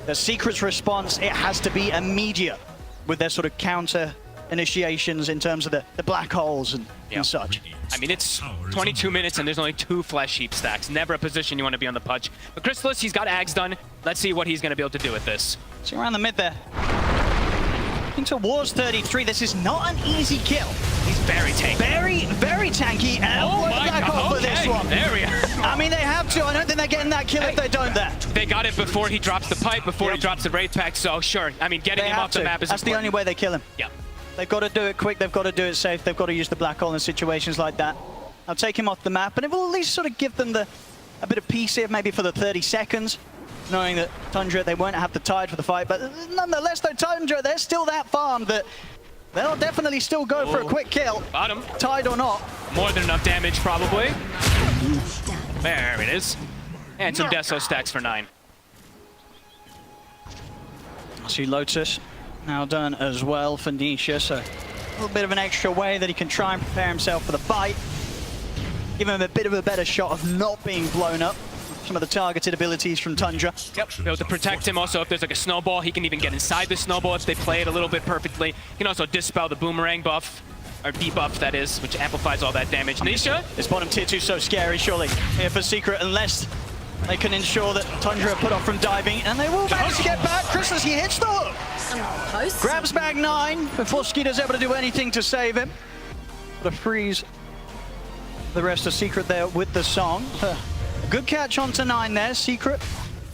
The Secret's response, it has to be immediate with their sort of counter initiations in terms of the black holes and such. I mean, it's 22 minutes and there's only 2 Flesh Heap stacks. Never a position you want to be on the Pudge. But Chrysalis, he's got Ags done. Let's see what he's going to be able to do with this. So around the mid there. Into Wars 33, this is not an easy kill. He's very tanky. Very, very tanky. And black hole for this one. There we are. I mean, they have to. I don't think they're getting that kill if they don't that. They got it before he drops the Pipe, before he drops the Wraith Pact, so sure. I mean, getting him off the map is That's the only way they kill him. Yeah. They've got to do it quick, they've got to do it safe, they've got to use the black hole in situations like that. I'll take him off the map, and it will at least sort of give them a bit of peace here, maybe for the 30 seconds, knowing that Tundra, they won't have the tide for the fight, but nonetheless, though, Tundra, they're still that farmed that they'll definitely still go for a quick kill. Bottom. Tide or not. More than enough damage, probably. There it is. And some Deso stacks for 9. I see Lotus now done as well for Nisha, so a little bit of an extra way that he can try and prepare himself for the fight. Give him a bit of a better shot of not being blown up. Some of the targeted abilities from Tundra. Yep, be able to protect him. Also, if there's like a snowball, he can even get inside the snowball if they play it a little bit perfectly. He can also dispel the boomerang buff, or debuff that is, which amplifies all that damage. Nisha? This bottom tier 2 is so scary, surely. Here for Secret, unless they can ensure that Tundra put off from diving, and they will manage to get back. Chrysalis, he hits the hook. Grabs back 9 before Skeeter's able to do anything to save him. But freeze the rest of Secret there with the song. Good catch onto 9 there. Secret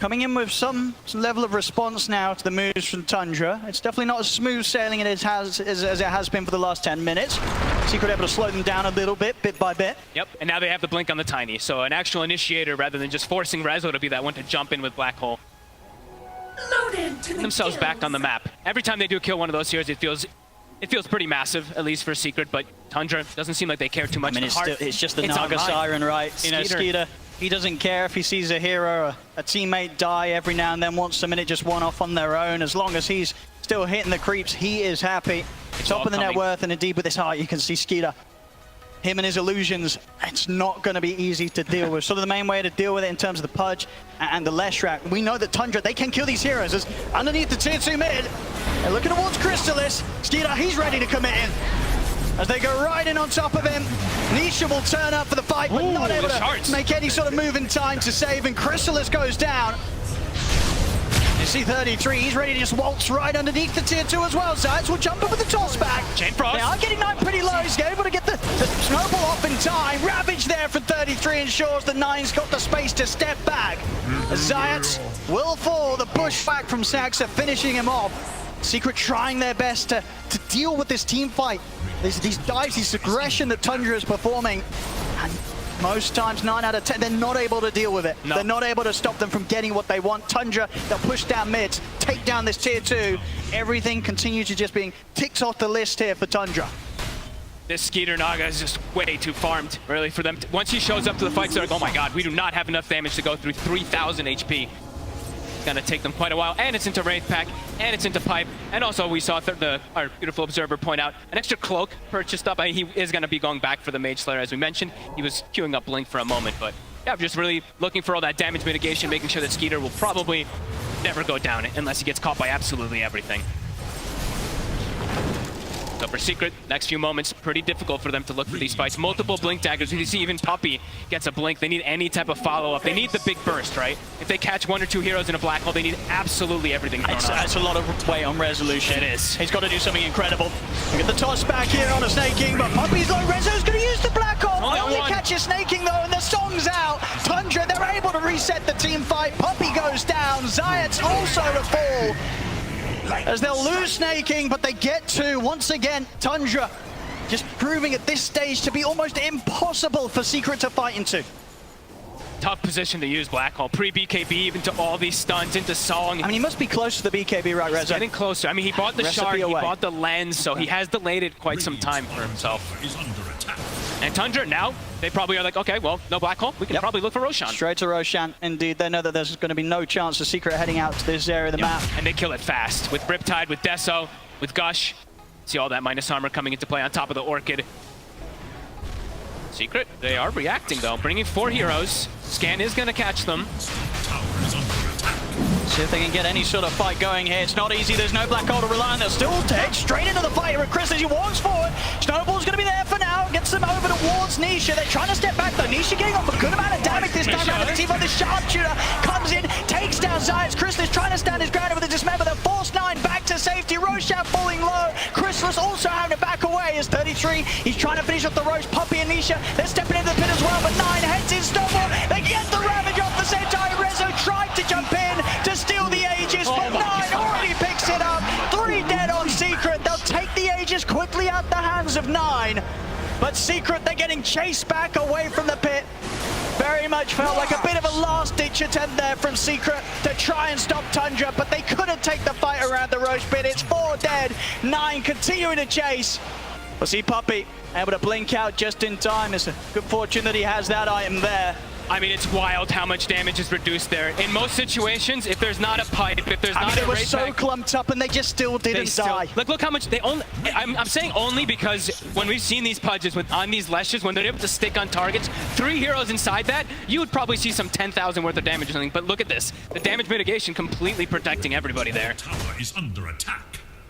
coming in with some level of response now to the moves from Tundra. It's definitely not as smooth sailing as it has been for the last 10 minutes. Secret able to slow them down a little bit by bit. Yep, and now they have the blink on the Tiny. So an actual initiator rather than just forcing Rezo to be that one to jump in with Black Hole. Putting themselves back on the map. Every time they do kill one of those heroes, it feels pretty massive, at least for Secret, but Tundra doesn't seem like they care too much. I mean, it's just the Naga Siren, right? You know, Skeeter, he doesn't care if he sees a hero or a teammate die every now and then, wants a minute just one off on their own. As long as he's still hitting the creeps, he is happy. Top of the net worth, and indeed with his heart, you can see Skeeter him and his illusions, it's not going to be easy to deal with. Sort of the main way to deal with it in terms of the Pudge and the Leshrac. We know that Tundra, they can kill these heroes. As underneath the tier 2 mid, they're looking towards Crystallis. Skeeter, he's ready to commit in. As they go right in on top of him, Nisha will turn up for the fight, but not able to make any sort of move in time to save, and Crystallis goes down. You see 33, he's ready to just waltz right underneath the tier 2 as well. Zayats will jump in with the toss back. Chain Frost. They are getting 9 pretty low. He's able to get the snowball off in time. Ravage there for 33 ensures the 9's got the space to step back. Zayats will fall. The pushback from Saxa finishing him off. Secret trying their best to deal with this team fight. These dives, this aggression that Tundra is performing. And most times, 9 out of 10, they're not able to deal with it. No. They're not able to stop them from getting what they want. Tundra, they'll push down mids, take down this tier 2. Everything continues to just being ticked off the list here for Tundra. This Skeeter Naga is just way too farmed, really, for them. Once he shows up to the fight, they're like, oh my god, we do not have enough damage to go through 3,000 HP. Gonna take them quite a while, and it's into Wraith Pack, and it's into Pipe, and also we saw our beautiful observer point out an extra cloak purchased up. He is gonna be going back for the Mage Slayer, as we mentioned. He was queuing up Blink for a moment, but yeah, just really looking for all that damage mitigation, making sure that Skeeter will probably never go down unless he gets caught by absolutely everything. So for Secret, next few moments, pretty difficult for them to look for these fights. Multiple Blink daggers. You see even Puppey gets a Blink. They need any type of follow-up. They need the big burst, right? If they catch 1 or 2 heroes in a black hole, they need absolutely everything thrown on. That's a lot of weight on Resolution. It is. He's got to do something incredible. Look at the toss back here on a Snake King, but Puppey's low. Rezo's going to use the black hole. Only catches Snake King, though, and the song's out. Tundra, they're able to reset the team fight. Puppey goes down. Zayats also to fall. As they'll lose Snake King, but they get 2. Once again, Tundra just proving at this stage to be almost impossible for Secret to fight into. Tough position to use Black Hole. Pre-BKB, even to all these stuns, into Song. I mean, he must be close to the BKB, right, Reza? Getting closer. I mean, he bought the shard, he bought the lens, so he has delayed it quite some time for himself. And Tundra, now, they probably are like, okay, well, no Black Hole. We can probably look for Roshan. Straight to Roshan, indeed. They know that there's going to be no chance of Secret heading out to this area of the map. And they kill it fast. With Riptide, with Deso, with Gush. See all that minus armor coming into play on top of the Orchid. Secret, they are reacting, though. Bringing 4 heroes. Scan is going to catch them. See if they can get any sort of fight going here. It's not easy. There's no Black Hole to rely on. They'll still take straight into the fight here with Chris as he walks forward. Snowball's going to be there for now. Gets them over towards Nisha. They're trying to step back, though. Nisha getting off a good amount of damage this time around. The team on the Sharpshooter comes in, takes down Zayats. Chris is trying to stand his ground with a Dismember. They force 9 back to safety. Roshan falling low. Chrysalis also having to back away as 33. He's trying to finish off the Roche. Puppey and Nisha, they're stepping into the pit as well, but 9 heads in Snowball. They get the Ravage off the same time. Rezo tried to jump in to steal the Aegis, but 9 already picks it up. 3 dead on Secret. They'll take the Aegis quickly out the hands of 9. But Secret, they're getting chased back away from the pit. Very much felt like a bit of a last-ditch attempt there from Secret to try and stop Tundra, but they couldn't take the fight around the Roche pit. It's 4 dead, 9 continuing to chase. We'll see Puppey able to blink out just in time. It's a good fortune that he has that item there. I mean, it's wild how much damage is reduced there. In most situations, if there's not a pipe, if there's not they a were Wraith so Pack, clumped up and they just still didn't die. Look how much they only. I'm saying only because when we've seen these Pudges on these Leshes, when they're able to stick on targets, 3 heroes inside that, you would probably see some 10,000 worth of damage or something. But look at this, the damage mitigation completely protecting everybody there. Tower is under attack.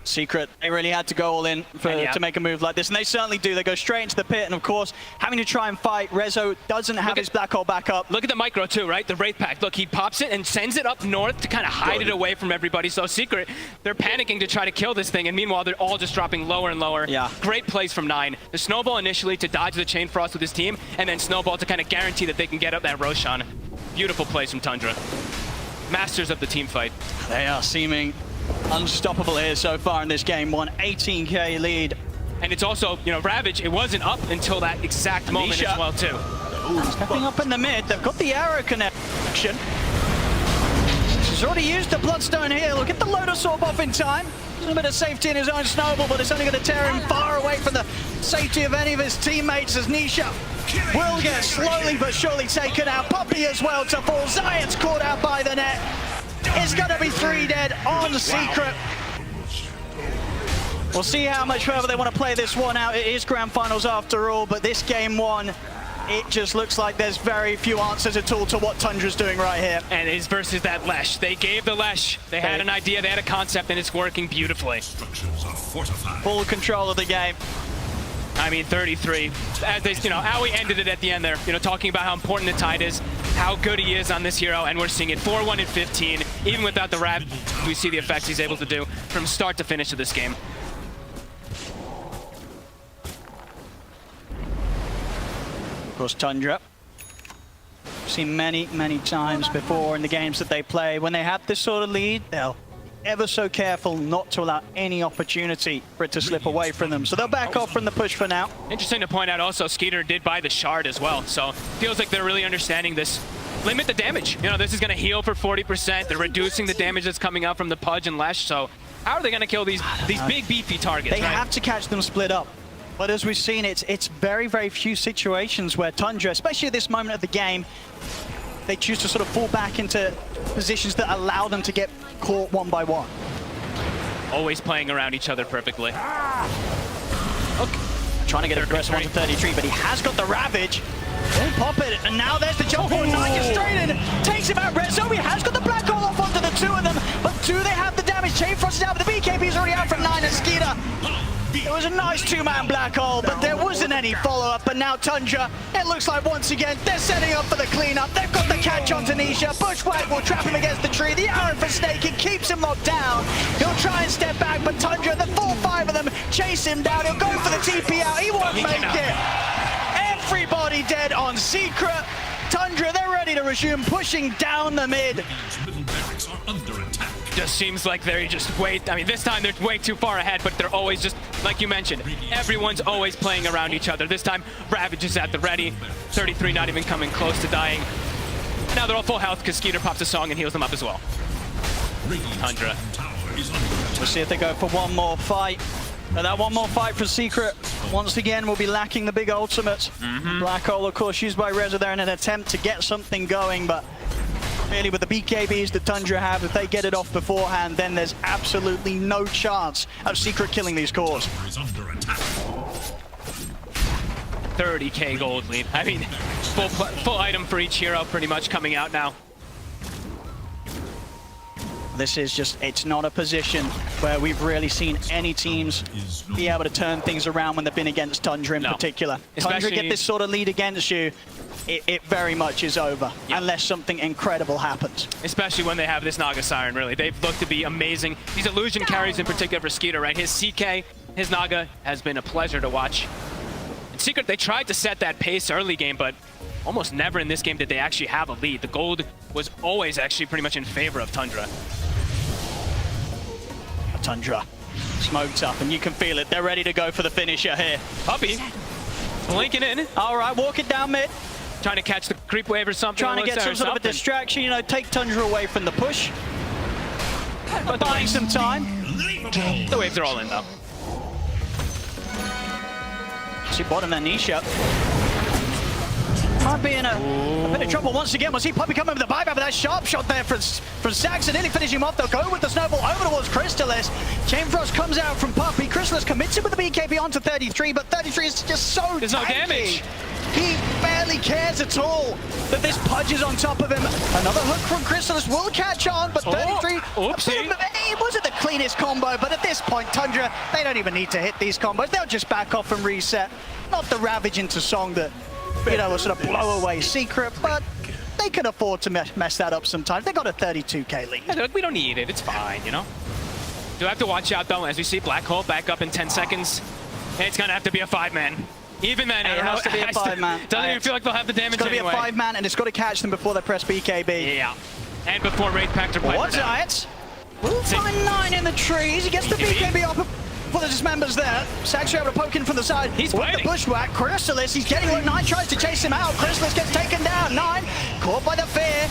Secret, they really had to go all in to make a move like this, and they certainly do. They go straight into the pit, and of course, having to try and fight. Rezo doesn't have his Black Hole back up. Look at the micro too, right? The Wraith Pack. Look, he pops it and sends it up north to kind of hide it away from everybody. So Secret, they're panicking to try to kill this thing, and meanwhile, they're all just dropping lower and lower. Yeah. Great plays from 9. The Snowball initially to dodge the Chain Frost with his team, and then Snowball to kind of guarantee that they can get up that Roshan. Beautiful plays from Tundra. Masters of the team fight. They are seeming unstoppable here so far in this game. 18k lead. And it's also, you know, Ravage, it wasn't up until that exact moment as well, too. Stepping up in the mid, they've got the arrow connection. He's already used the Bloodstone here. Look at the Lotus Orb off in time. A little bit of safety in his own Snowball, but it's only going to tear him far away from the safety of any of his teammates as Nisha will get slowly but surely taken out. Puppey as well to fall. Zayats caught out by the net. It's going to be 3 dead on Secret. We'll see how much further they want to play this one out. It is grand finals after all, but this game one, it just looks like there's very few answers at all to what Tundra's doing right here. And it's versus that Lesh. They gave the Lesh. They had an idea, they had a concept, and it's working beautifully. Structures are fortified. Full control of the game. I mean, 33. As they, Aui ended it at the end there, talking about how important the Tide is, how good he is on this hero, and we're seeing it 4-1 and 15. Even without the Rav, we see the effects he's able to do from start to finish of this game. Of course, Tundra. Seen many, many times before in the games that they play. When they have this sort of lead, they'll ever so careful not to allow any opportunity for it to slip away from them. So they'll back off from the push for now. Interesting to point out also, Skeeter did buy the shard as well. So feels like they're really understanding this. Limit the damage. This is going to heal for 40%. They're reducing the damage that's coming out from the Pudge and Lesh. So how are they going to kill these big beefy targets? They have to catch them split up. But as we've seen, it's very, very few situations where Tundra, especially at this moment of the game, they choose to sort of fall back into positions that allow them to get caught one by one. Always playing around each other perfectly. Okay. Trying to get aggressive onto 33, but he has got the Ravage. Won't pop it, and now there's the jump on. Nike straight in, takes him out. Rezo, he has got the black hole off onto the two of them, but do they have the damage? Chain Frost is out, but the BKB's already out from 9 and Skeeter. It was a nice two-man black hole, but there wasn't any follow-up. But now Tundra, it looks like once again, they're setting up for the cleanup. They've got the catch on Tanisha. Bushwhack will trap him against the tree. The arrow for Snake, it keeps him locked down. He'll try and step back, but Tundra, the full 5 of them, chase him down. He'll go for the TP out. He won't make it. Everybody dead on Secret. Tundra, they're ready to resume pushing down the mid. Middle barracks are under attack. Just seems like they're just this time they're way too far ahead, but they're always just, like you mentioned, everyone's always playing around each other. This time, Ravage is at the ready. 33 not even coming close to dying. Now they're all full health because Skeeter pops a song and heals them up as well. Tundra. We'll see if they go for one more fight. And that one more fight for Secret, once again, will be lacking the big ultimate. Black Hole, of course, used by Rezo there in an attempt to get something going, but really with the BKBs that Tundra have, if they get it off beforehand, then there's absolutely no chance of Secret killing these cores. 30k gold lead. I mean, full item for each hero pretty much coming out now. This is just, it's not a position where we've really seen any teams be able to turn things around when they've been against Tundra in particular. Tundra get this sort of lead against you, it very much is over, unless something incredible happens. Especially when they have this Naga Siren, really. They've looked to be amazing. These illusion carries in particular for Skeeter, right? His CK, his Naga has been a pleasure to watch. And Secret, they tried to set that pace early game, but almost never in this game did they actually have a lead. The gold was always actually pretty much in favor of Tundra. Tundra smoked up, and you can feel it. They're ready to go for the finisher here. Puppey blinking in. All right, walk it down mid. Trying to catch the creep wave or something. Trying to get some sort of a distraction, take Tundra away from the push. But buying some time. The waves are all in, though. See bottom there, Nisha. Might be in a bit of trouble once again. We'll see Puppey coming with the buyback, but that sharp shot there from Saxon, nearly finishing him off. They'll go with the snowball over towards Crystallis. Chain Frost comes out from Puppey. Crystallis commits him with the BKB onto 33, but 33 is just so There's no damage. He barely cares at all that this Pudge is on top of him. Another hook from Crystallis will catch on, but 33... It wasn't the cleanest combo, but at this point, Tundra, they don't even need to hit these combos. They'll just back off and reset. Not the Ravage into Song that, will sort of blow away Secret, but they can afford to mess that up sometimes. They got a 32k lead. Yeah, we don't need it. It's fine, Do have to watch out, though, as we see Black Hole back up in 10 seconds. It's going to have to be a 5-man. Even then, it has to be a 5-man. Doesn't even feel like they'll have the damage It's got to anyway. be a 5-man, and it's got to catch them before they press BKB. Yeah. And before Wraith Pact or Piper What's that? We'll find 9 in the trees. He gets the BKB off for the dismembers there. Saxon able to poke in from the side. He's with fighting. the bushwhack. Crystallis, he's getting what 9 tries to chase him out. Crystallis gets taken down. 9 caught by the fear.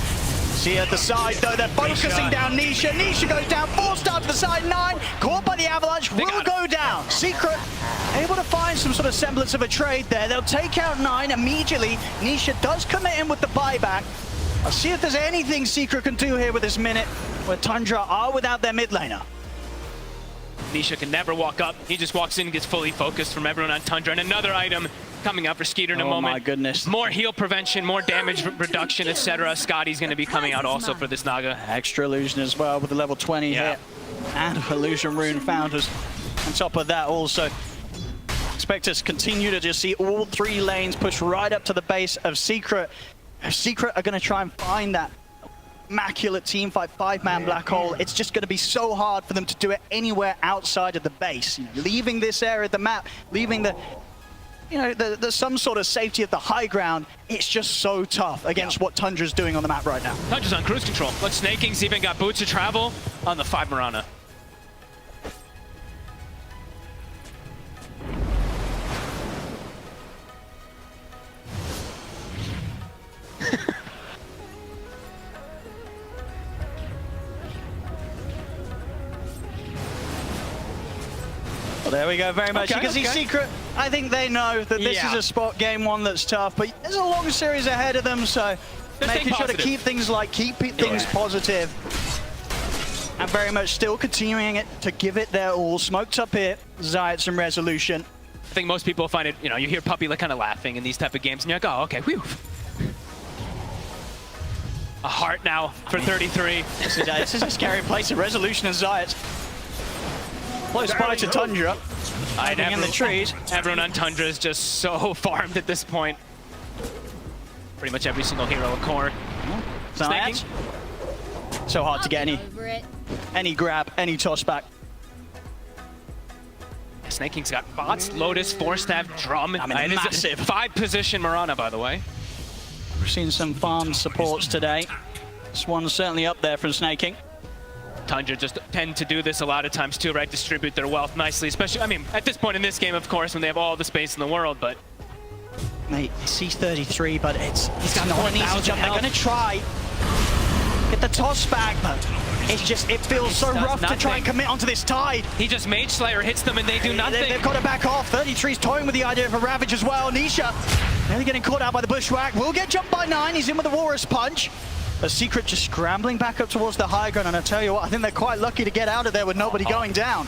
See at the side though, they're focusing down Nisha. Nisha goes down, 4-star to the side. 9 caught by the avalanche, will go down. Secret able to find some sort of semblance of a trade there. They'll take out 9 immediately. Nisha does commit in with the buyback. I'll see if there's anything Secret can do here with this minute where Tundra are without their mid laner. Nisha can never walk up. He just walks in and gets fully focused from everyone on Tundra. And another item coming up for Skeeter in a moment. Oh my goodness. More heal prevention, more damage reduction, etc. Scotty's going to be coming out also for this Naga. Extra illusion as well with the level 20 hit. And illusion rune founders. On top of that also. Expect us to continue to just see all three lanes push right up to the base of Secret. Secret are going to try and find that immaculate teamfight 5-man black hole. It's just going to be so hard for them to do it anywhere outside of the base. You know, leaving this area of the map, leaving the, you know, the some sort of safety at the high ground. It's just so tough against what Tundra's doing on the map right now. Tundra's on cruise control. Look, Snaking's even got boots of travel on the 5 Mirana. Well, there we go, very much. You can see Secret, I think they know that this is a spot game one that's tough, but there's a long series ahead of them, so making sure to keep things positive. And very much still continuing it to give it their all. Smoked up here, Zayat and Resolution. I think most people find it, you know, you hear Puppey like kind of laughing in these type of games, and you're like, oh, okay, whew. A heart now for 33. This is a scary place, a Resolution and Zayat. Close by to Tundra. Hiding in the trees. Everyone on Tundra is just so farmed at this point. Pretty much every single hero in core. Zayat. So hard to get any grab, any toss back. Snaking's got bots, Lotus, 4-staff, drum. I mean, massive. 5-position Mirana, by the way. We've seen some farm supports today. This one's certainly up there from Snaking. Tundra just tend to do this a lot of times too, right? Distribute their wealth nicely, especially, I mean, at this point in this game, of course, when they have all the space in the world, but... Mate, C33, but it's not an easy jump. They're going to try get the toss back, but it's just, it feels so rough to try and commit onto this tide. He just Mage Slayer hits them and they do nothing. They've got to back off. 33's toying with the idea of a Ravage as well. Nisha nearly getting caught out by the Bushwhack. Will get jumped by 9. He's in with the Walrus Punch. A Secret just scrambling back up towards the high ground, and I tell you what, I think they're quite lucky to get out of there with nobody going down.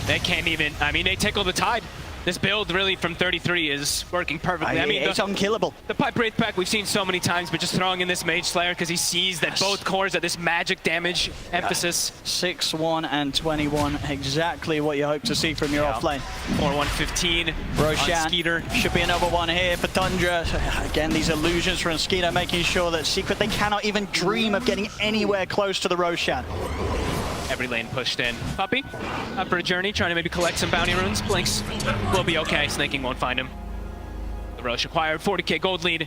They can't even, I mean, they tickle the tide. This build really from 33 is working perfectly. I mean, it's unkillable. The Pipe Wraith pack we've seen so many times, but just throwing in this Mage Slayer because he sees that both cores are this magic damage emphasis. 6-1 and 21, exactly what you hope to see from your offlane. 4-1-15 Roshan. Skeeter. Should be another one here for Tundra. Again, these illusions from Skeeter making sure that Secret, they cannot even dream of getting anywhere close to the Roshan. Every lane pushed in. Puppey, up for a journey, trying to maybe collect some bounty runes. Blinks will be okay. Snaking won't find him. The Roche acquired 40k gold lead.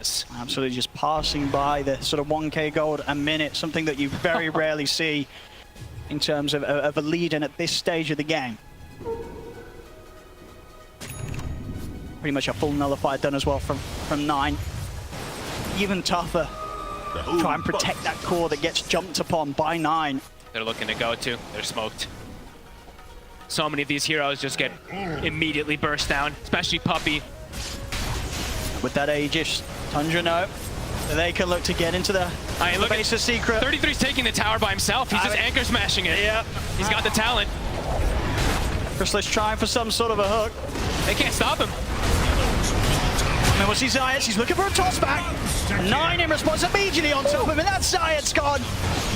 Absolutely just passing by the sort of 1k gold a minute, something that you very rarely see in terms of a lead in at this stage of the game. Pretty much a full nullifier done as well from 9. Even tougher. Try and protect that core that gets jumped upon by 9. They're looking to go to. They're smoked. So many of these heroes just get immediately burst down, especially Puppey. With that Aegis, Tundra know they can look to get into the base of Secret. 33's taking the tower by himself. He's just anchor smashing it. Yeah. He's got the talent. Chrysalis trying for some sort of a hook. They can't stop him. And then we'll see Zayat. He's looking for a toss back. 9 in response immediately on top of him, and that's Zayat's gone.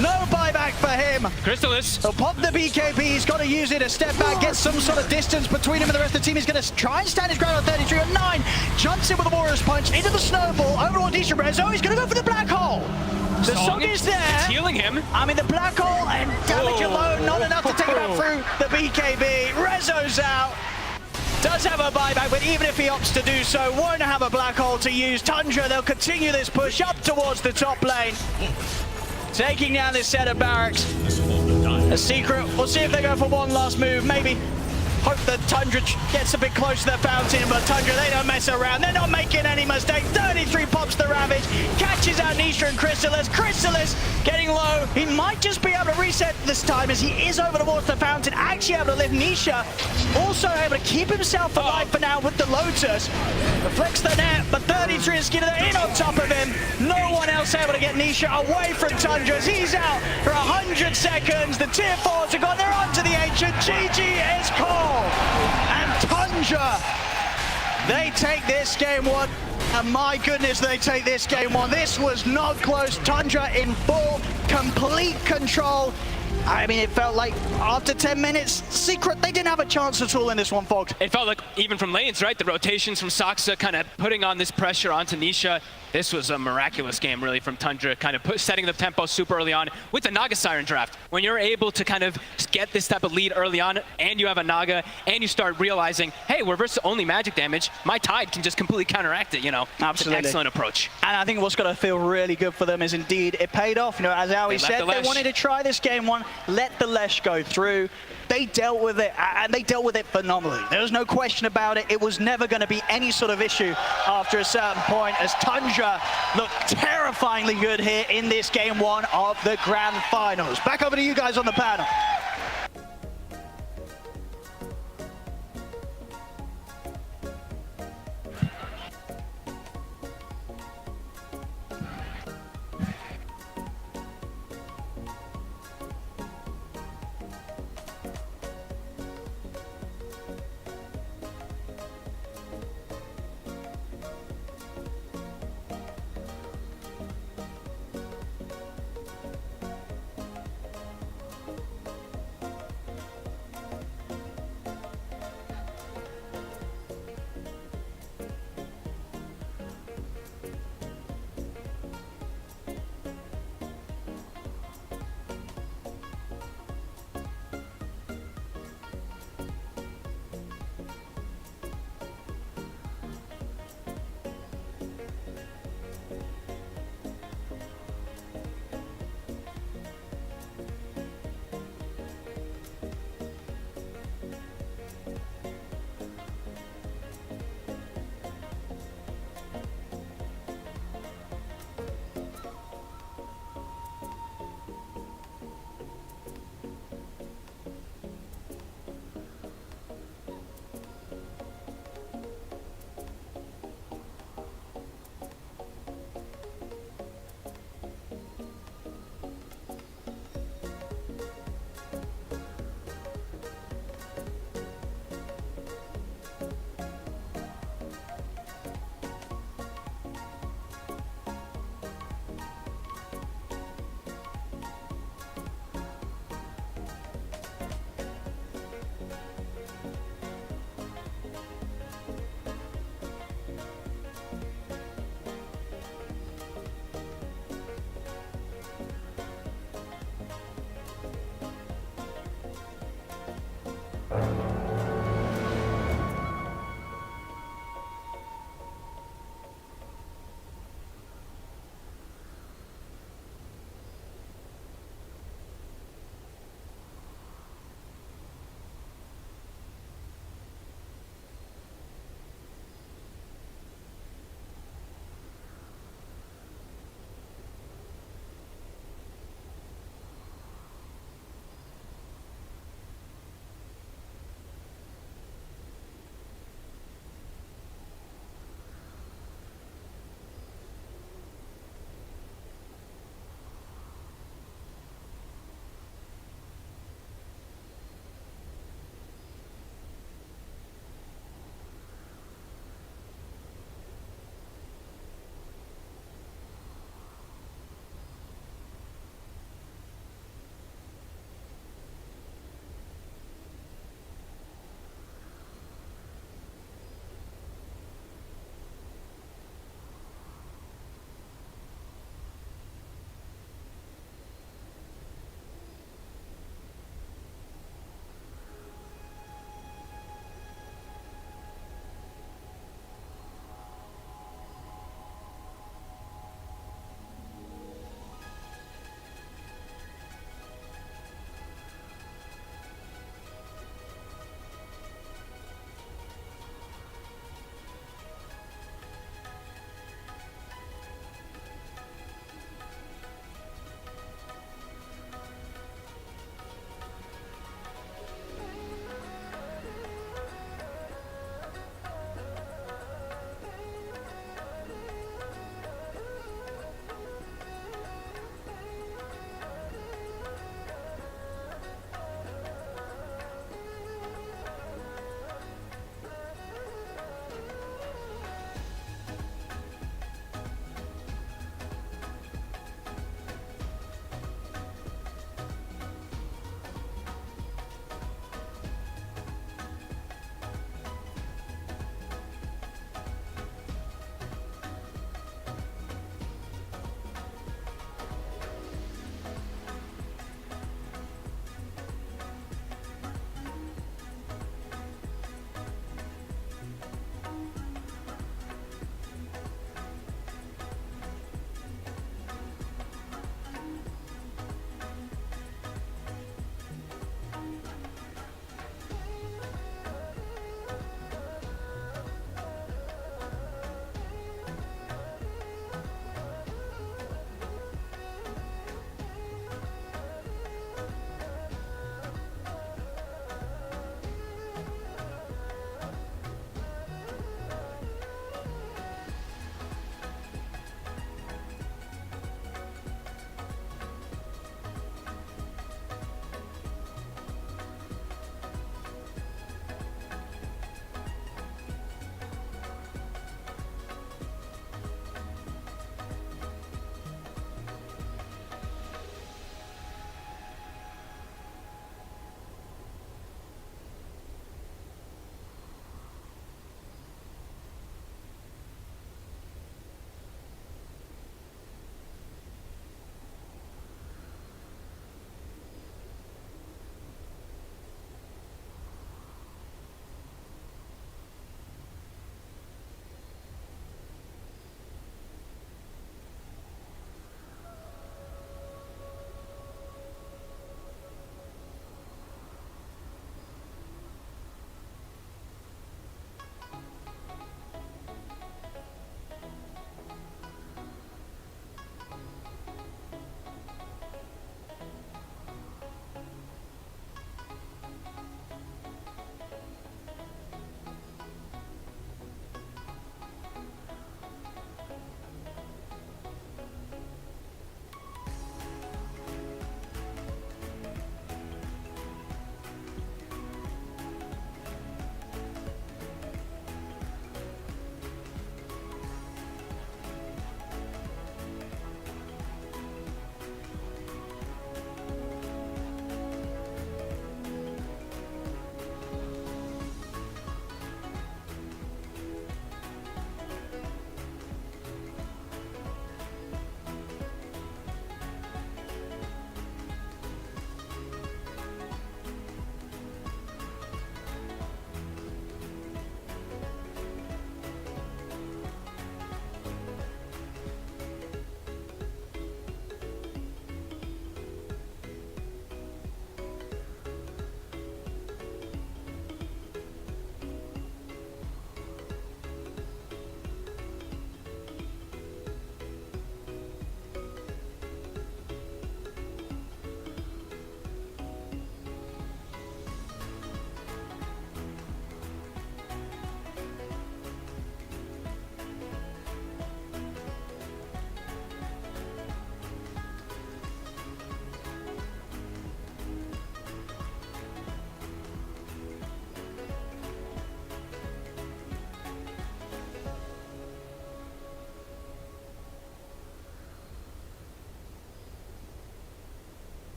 No buyback for him. Chrysalis. He'll pop the BKB. He's got to use it. A step back, get some sort of distance between him and the rest of the team. He's going to try and stand his ground on 33 on 9. Jumps in with a Warrior's Punch into the snowball. Over on Disha Rezo. He's going to go for the black hole. The song is there. It's healing him. I mean, the black hole and damage alone, not enough to take him out through the BKB. Rezo's out. Does have a buyback, but even if he opts to do so, won't have a black hole to use. Tundra, they'll continue this push up towards the top lane. Taking down this set of barracks. A Secret, we'll see if they go for one last move. Maybe hope that Tundra gets a bit close to the fountain, but Tundra, they don't mess around. They're not making any mistakes. 33 pops the Ravage, catches out Nisha and Chrysalis. Chrysalis getting low. He might just be able to reset this time as he is over towards the fountain, actually able to lift Nisha. Also able to keep himself alive for now with the Lotus. Reflects the net, but 33 and Skeeter, they're in on top of him. No one else else able to get Nisha away from Tundra as he's out for 100 seconds. The tier 4s have gone, they're onto the Ancient. GG is called. And Tundra, they take this game 1. And my goodness, they take this game 1. This was not close. Tundra in full, complete control. I mean, it felt like after 10 minutes, Secret, they didn't have a chance at all in this one, folks. It felt like even from lanes, right? The rotations from Saksa kind of putting on this pressure onto Nisha. This was a miraculous game, really, from Tundra, kind of setting the tempo super early on with the Naga Siren draft. When you're able to kind of get this type of lead early on, and you have a Naga, and you start realizing, hey, we're versus only magic damage, my Tide can just completely counteract it, you know? Absolutely. It's an excellent approach. And I think what's going to feel really good for them is indeed it paid off. You know, as Aoi said, they wanted to try this game 1, let the Lesh go through. They dealt with it, and they dealt with it phenomenally. There was no question about it. It was never going to be any sort of issue after a certain point, as Tundra looked terrifyingly good here in this game 1 of the Grand Finals. Back over to you guys on the panel.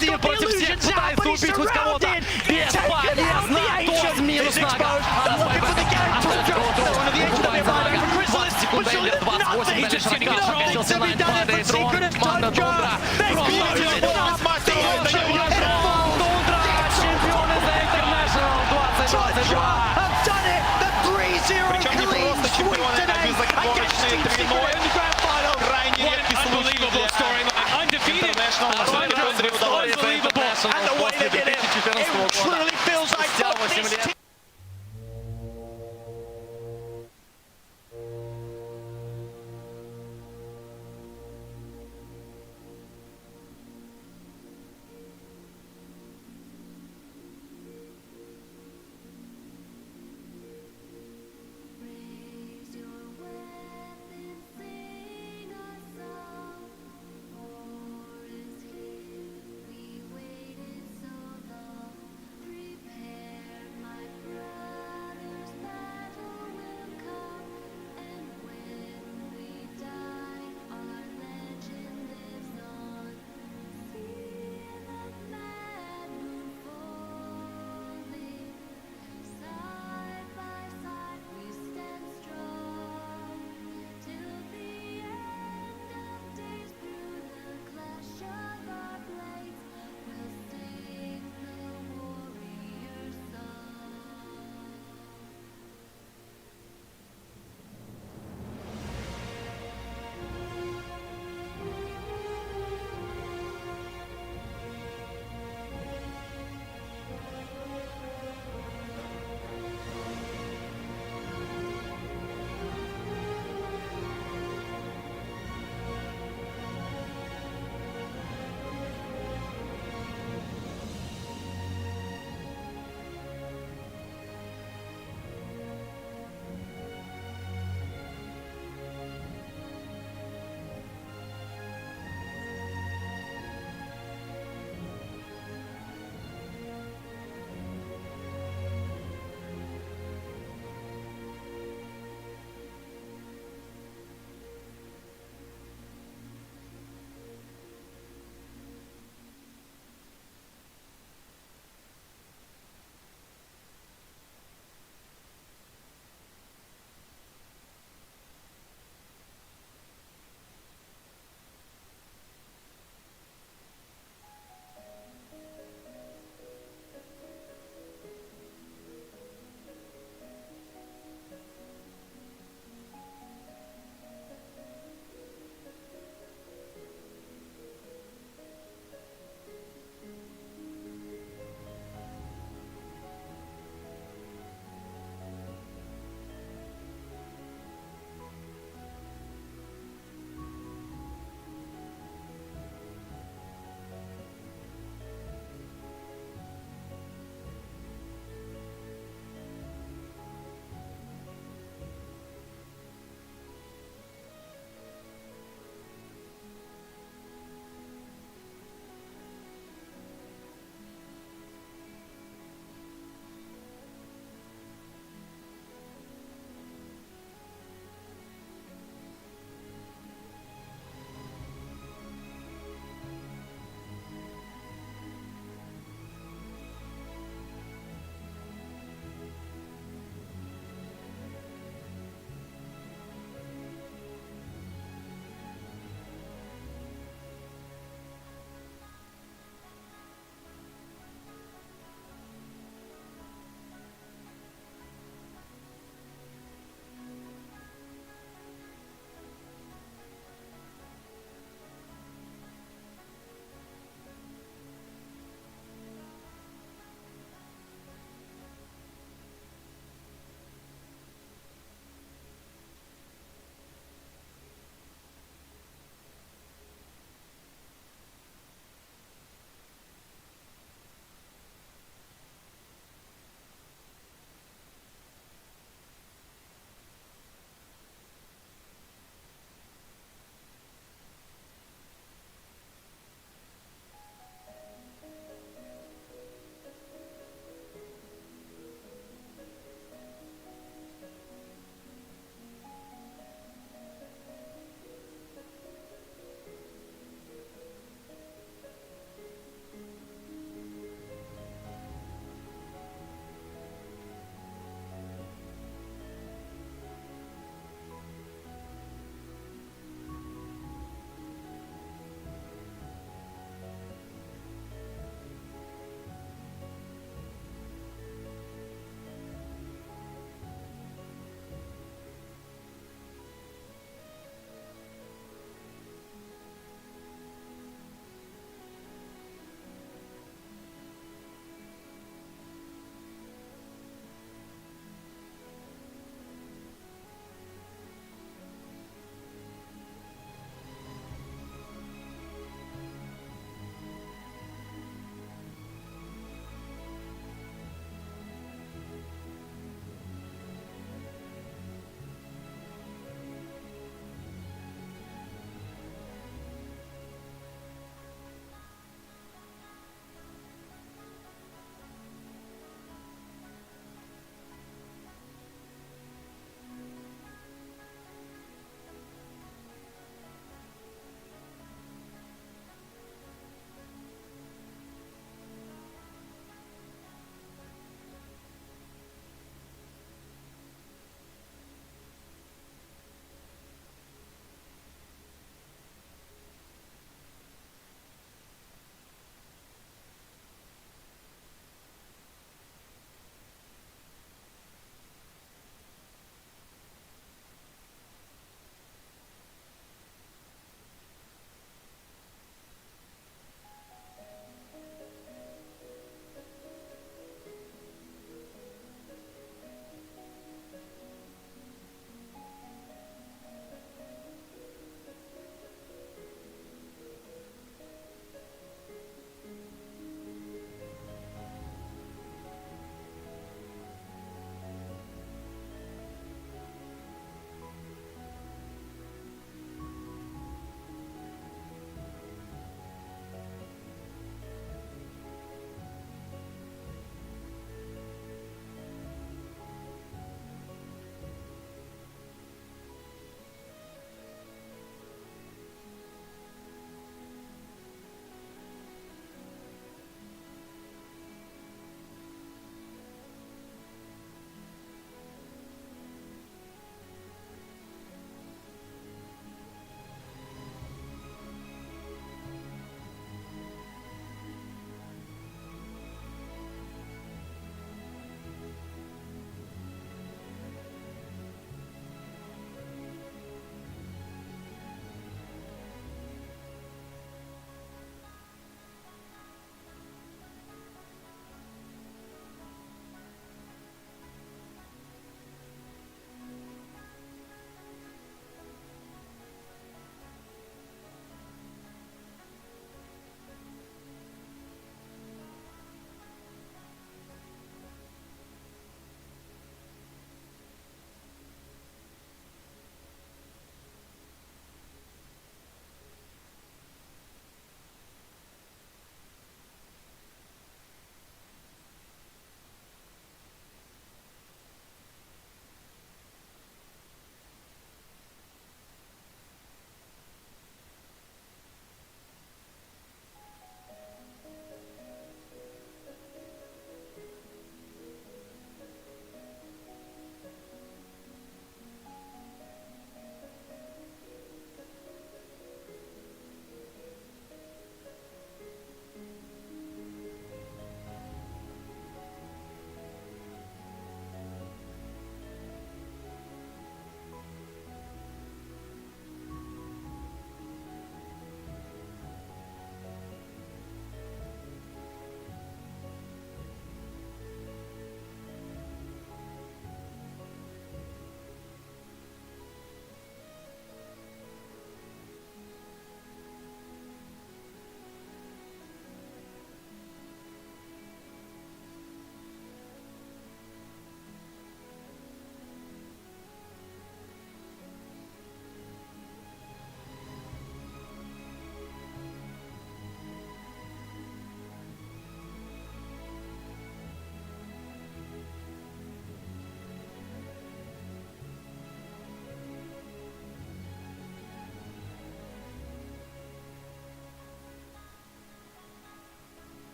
один против всех пытается убить хоть кого-то. Безпа не знает, тоже минус нога. Unbelievable storyline. Undefeated. Unbelievable. And the way they did it, it truly feels like this team.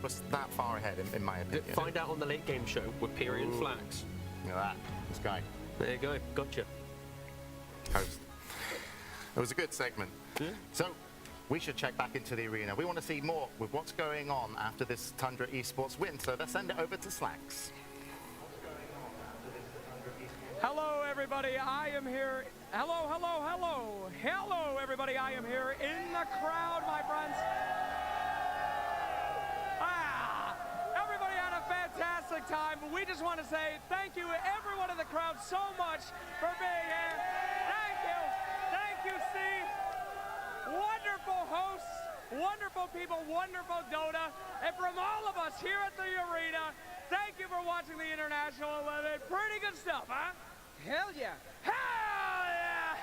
was that far ahead, in my opinion. Find out on the late game show with Piri and Flax. Look at that. This guy. There you go. Gotcha. Host. It was a good segment. So, we should check back into the arena. We want to see more with what's going on after this Tundra Esports win. So let's send it over to Slacks. Hello, everybody. I am here. Hello, hello, hello. Hello, everybody. I am here in the crowd, my friends. Everybody had a fantastic time. We just want to say thank you, everyone in the crowd, so much for being here. Thank you. Thank you, Steve. Wonderful hosts, wonderful people, wonderful Dota. And from all of us here at the arena, thank you for watching the International 11. Pretty good stuff, huh? Hell yeah. Hell yeah!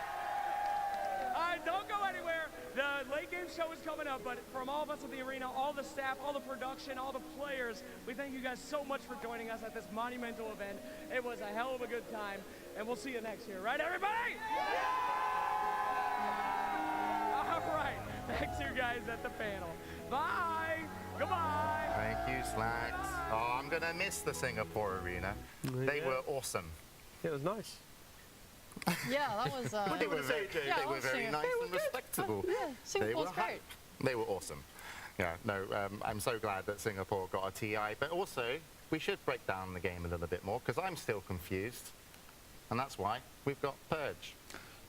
Don't go anywhere. The late game show is coming up, but from all of us at the arena, all the staff, all the production, all the players, we thank you guys so much for joining us at this monumental event. It was a hell of a good time, and we'll see you next year, right, everybody? All right. Thanks, you guys at the panel. Bye. Goodbye. Thank you, Slacks. Oh, I'm going to miss the Singapore arena. They were awesome. Yeah, it was nice. Yeah, that was. They were very nice and respectable. Yeah, Singapore was great. They were awesome. Yeah, no, I'm so glad that Singapore got a TI, but also we should break down the game a little bit more because I'm still confused, and that's why we've got Purge.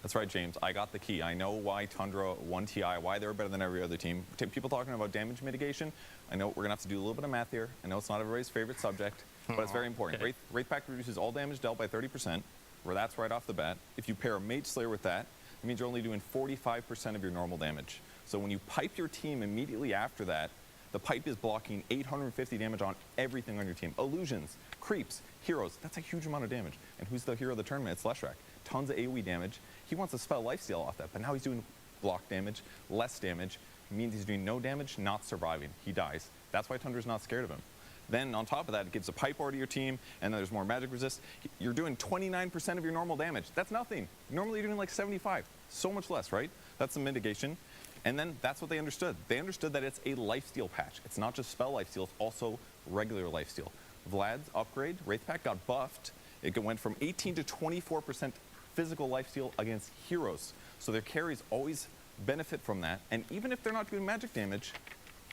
That's right, James. I got the key. I know why Tundra won TI, why they're better than every other team. People talking about damage mitigation, I know we're going to have to do a little bit of math here. I know it's not everybody's favorite subject, but it's very important. Wraithpact reduces all damage dealt by 30%, where that's right off the bat. If you pair a Mage Slayer with that, it means you're only doing 45% of your normal damage. So when you pipe your team immediately after that, the pipe is blocking 850 damage on everything on your team. Illusions, creeps, heroes, that's a huge amount of damage. And who's the hero of the tournament? It's Leshrac. Tons of AoE damage. He wants to spell lifesteal off that, but now he's doing block damage, less damage. It means he's doing no damage, not surviving. He dies. That's why Tundra's not scared of him. Then on top of that, it gives a pipe order to your team, and then there's more magic resist. You're doing 29% of your normal damage. That's nothing. Normally you're doing like 75. So much less, right? That's the mitigation. And then that's what they understood. They understood that it's a lifesteal patch. It's not just spell lifesteal, it's also regular lifesteal. Vlad's upgrade, Wraithpact got buffed. It went from 18 to 24% physical lifesteal against heroes. So their carries always benefit from that. And even if they're not doing magic damage,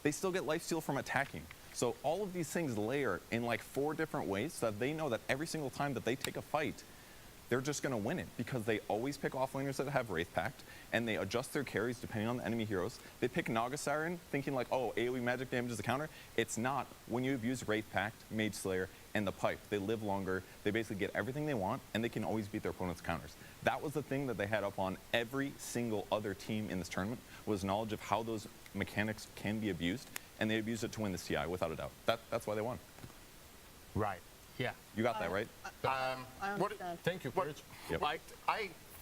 they still get lifesteal from attacking. So all of these things layer in like 4 different ways so that they know that every single time that they take a fight, they're just going to win it because they always pick offlaners that have Wraithpact and they adjust their carries depending on the enemy heroes. They pick Naga Siren thinking like, oh, AoE magic damage is a counter. It's not. When you abuse Wraithpact, Mage Slayer, and the pipe, they live longer, they basically get everything they want, and they can always beat their opponent's counters. That was the thing that they had up on every single other team in this tournament, was knowledge of how those mechanics can be abused, and they abused it to win this TI, without a doubt. That's why they won. Right. Yeah. You got that, right? Thank you, Purge. Yep.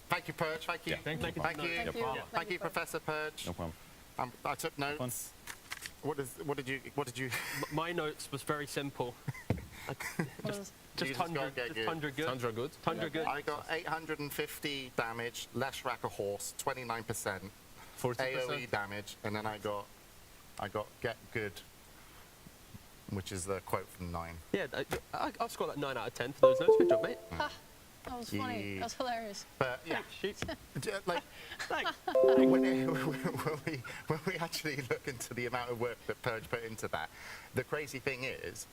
Thank you, Purge. Thank you. Yeah. Thank you. Thank you. No problem. Thank you, Professor Purge. No problem. I took notes. What did you? My notes was very simple. Just Tundra good. Tundra good. Tundra good. I got 850 damage, Leshrac a horse, 29%, 40% AoE damage, and then I got get good, which is the quote from 9. Yeah, I've scored like 9 out of 10 for those notes. Good job, mate. That was funny. That was hilarious. But yeah, like when we actually look into the amount of work that Purge put into that, the crazy thing is,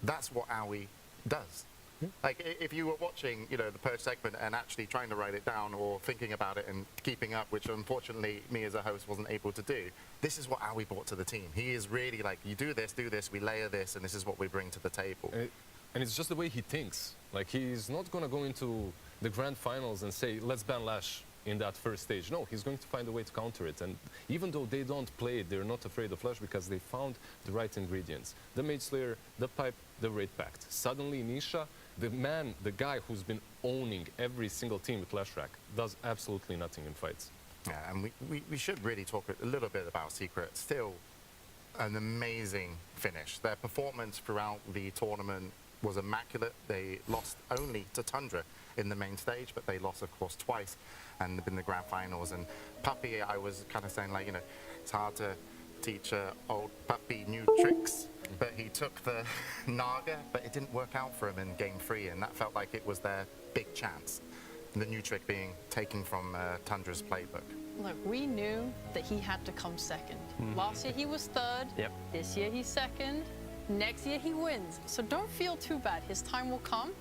that's what AoE does. Like if you were watching, the Purge segment and actually trying to write it down or thinking about it and keeping up, which unfortunately me as a host wasn't able to do, this is what AoE brought to the team. He is really like, you do this, we layer this, and this is what we bring to the table. And it's just the way he thinks. Like, he's not going to go into the grand finals and say, let's ban Lash in that first stage. No, he's going to find a way to counter it. And even though they don't play it, they're not afraid of Lash because they found the right ingredients. The Mage Slayer, the pipe, the Wraithpact. Suddenly, Nisha, the guy who's been owning every single team with Leshrac, does absolutely nothing in fights. Yeah, and we should really talk a little bit about Secret. Still an amazing finish. Their performance throughout the tournament was immaculate. They lost only to Tundra in the main stage, but they lost, of course, twice and in the grand finals. And Puppey, I was kind of saying, like, it's hard to teach old Puppey new tricks. but he took the Naga, but it didn't work out for him in game 3, and that felt like it was their big chance. The new trick being taken from Tundra's playbook. Look, we knew that he had to come second. Last year he was third. Yep. This year he's second. Next year he wins. So don't feel too bad. His time will come.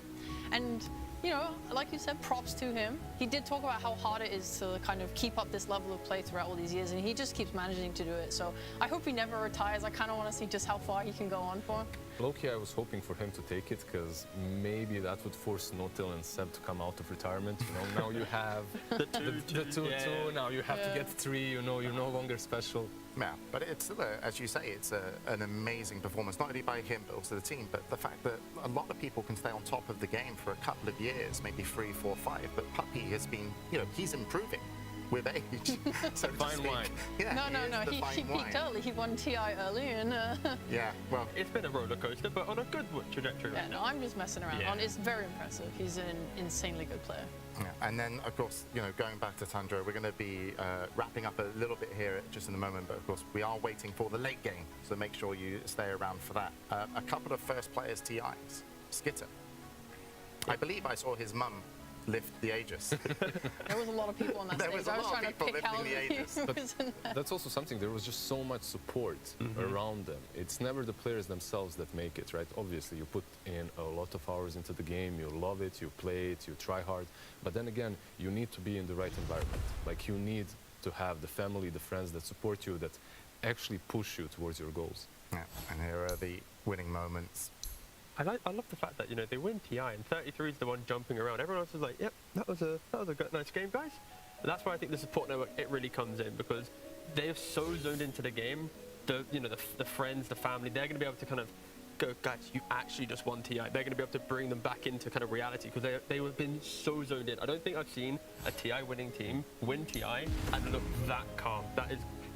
And, you know, like you said, props to him. He did talk about how hard it is to kind of keep up this level of play throughout all these years, and he just keeps managing to do it. So I hope he never retires. I kind of want to see just how far he can go on for. Low-key, I was hoping for him to take it because maybe that would force Notil and Seb to come out of retirement. You know, now you have the 2-2, now you have to get 3, you know, you're no longer special. Yeah, but it's still, as you say, it's an amazing performance, not only by him, but also the team. But the fact that a lot of people can stay on top of the game for a couple of years, maybe 3, 4, 5, but Puppey has been, you know, he's improving with age. So fine wine. Yeah, No. He peaked early. He won TI early, and yeah, well, it's been a roller coaster, but on a good trajectory. yeah, no, I'm just messing around. Yeah. It's very impressive. He's an insanely good player. yeah. And then, of course, you know, going back to Tundra, we're going to be wrapping up a little bit here just in a moment, but of course, we are waiting for the late game, so make sure you stay around for that. A couple of first players TIs. Skitter. I believe I saw his mum lift the Aegis. There was a lot of people on that There stage. was a I was lot of trying to people pick out lifting the who Aegis. was in there. That's also something, there was just so much support around them. It's never the players themselves that make it, right? Obviously, you put in a lot of hours into the game, you love it, you play it, you try hard, but then again, you need to be in the right environment. Like, you need to have the family, the friends that support you, that actually push you towards your goals. Yeah, and here are the winning moments. I love the fact that, you know, they win TI and 33 is the one jumping around. Everyone else is like, yep, that was a good, nice game, guys. And that's why I think the support network, it really comes in, because they're so zoned into the game. The friends, the family, they're going to be able to kind of go, guys, you actually just won TI. They're going to be able to bring them back into kind of reality, because they have been so zoned in. I don't think I've seen a TI winning team win TI and look that calm.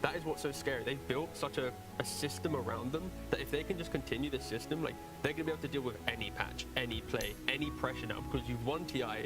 That is what's so scary. They've built such a system around them that if they can just continue this system, like, they're going to be able to deal with any patch, any play, any pressure now, because you've won TI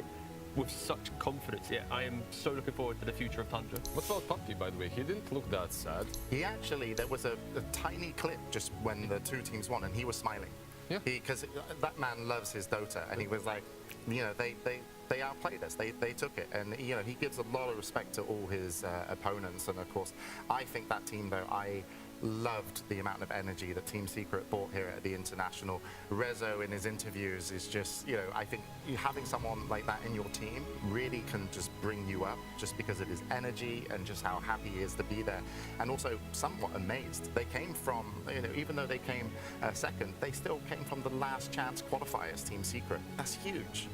with such confidence. Yeah, I am so looking forward to the future of Tundra. What about Puppey, by the way? He didn't look that sad. He actually, there was a tiny clip just when the two teams won, and he was smiling. Yeah. Because that man loves his Dota, and he was like, you know, they outplayed us. They took it, and you know, he gives a lot of respect to all his opponents. And of course, I think that team, though, I loved the amount of energy that Team Secret brought here at the International. Rezo in his interviews is just, you know, I think having someone like that in your team really can just bring you up, just because of his energy and just how happy he is to be there. And also somewhat amazed. They came from, you know, even though they came second, they still came from the last chance qualifiers, Team Secret. That's huge.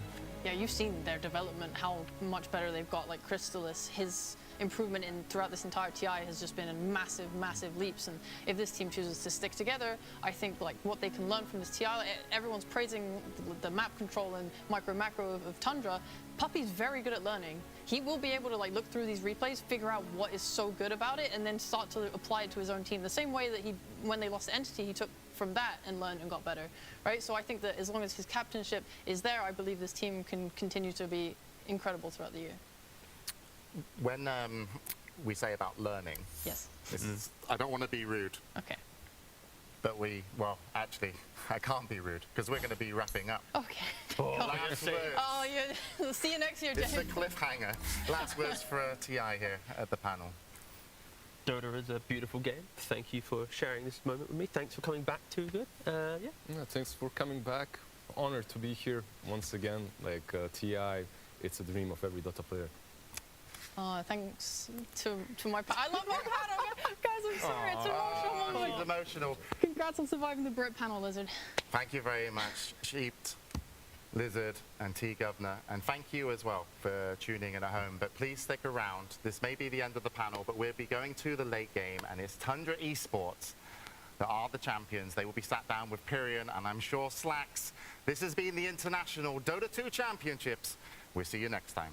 Yeah, you've seen their development, how much better they've got. Like Crystalis, his improvement throughout this entire TI has just been in massive leaps. And if this team chooses to stick together, I think like what they can learn from this TI, everyone's praising the map control and macro of Tundra. Puppey's very good at learning. He will be able to like look through these replays, figure out what is so good about it, and then start to apply it to his own team. The same way that when they lost to Entity, he took from that and learned and got better, right? So I think that as long as his captainship is there, I believe this team can continue to be incredible throughout the year. When we say about learning, yes, this is, I don't want to be rude. Okay. But well, actually, I can't be rude, because we're going to be wrapping up. Okay. Last words. Oh, yeah. See you next year, James. This is a cliffhanger. Last words for TI here at the panel. Dota is a beautiful game. Thank you for sharing this moment with me. Thanks for coming back to it. Yeah, thanks for coming back. Honored to be here once again. Like TI, it's a dream of every Dota player. Thanks to my I love my panel. Guys, I'm sorry, it's emotional. It's emotional. Congrats on surviving the Brit panel, Lizard. Thank you very much, Sheeped, Lizard, and T-Governor. And thank you as well for tuning in at home. But please stick around. This may be the end of the panel, but we'll be going to the late game, and it's Tundra Esports that are the champions. They will be sat down with Pyrion, and I'm sure Slacks. This has been the International Dota 2 Championships. We'll see you next time.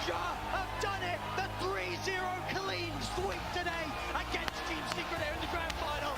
Shaw have done it. The 3-0 clean sweep today against Team Secret here in the grand final.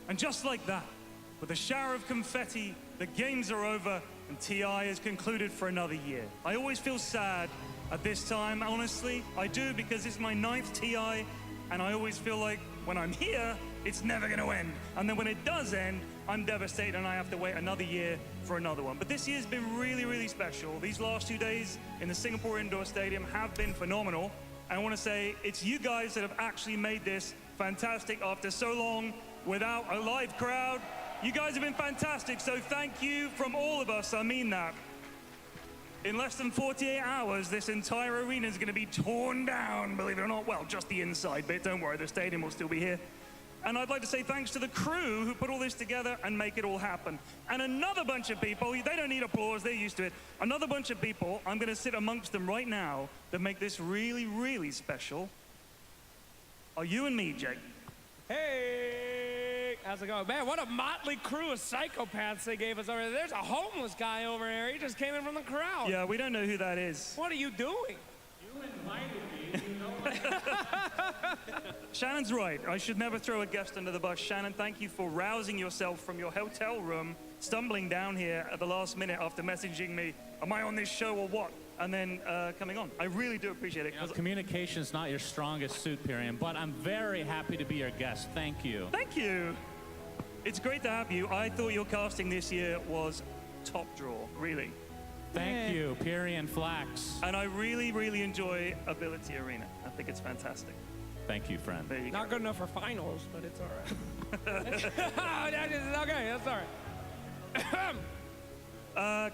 And just like that, with a shower of confetti, the games are over and TI is concluded for another year. I always feel sad at this time, honestly. I do, because it's my 9th TI, and I always feel like when I'm here, it's never going to end. And then when it does end, I'm devastated and I have to wait another year for another one. But this year's been really, really special. These last 2 days in the Singapore Indoor Stadium have been phenomenal. And I want to say it's you guys that have actually made this fantastic after so long without a live crowd. You guys have been fantastic, so thank you from all of us, I mean that. In less than 48 hours, this entire arena is going to be torn down, believe it or not. Well, just the inside bit, don't worry, the stadium will still be here. And I'd like to say thanks to the crew who put all this together and make it all happen. And another bunch of people, they don't need applause, they're used to it. Another bunch of people, I'm going to sit amongst them right now, that make this really, really special, are you and me, Jake. Hey, how's it going? Man, what a motley crew of psychopaths they gave us over there. There's a homeless guy over there. He just came in from the crowd. Yeah, we don't know who that is. What are you doing? You invited me, you know. Shannon's right. I should never throw a guest under the bus. Shannon, thank you for rousing yourself from your hotel room, stumbling down here at the last minute after messaging me, am I on this show or what? And then coming on. I really do appreciate it. You know, communication's not your strongest suit, Pyrian, but I'm very happy to be your guest. Thank you. Thank you. It's great to have you. I thought your casting this year was top draw, really. Thank you, Pyrian Flax. And I really, really enjoy Ability Arena. I think it's fantastic. Thank you, friend. There you Not go. good enough for finals, but it's all right. Okay, that's all right.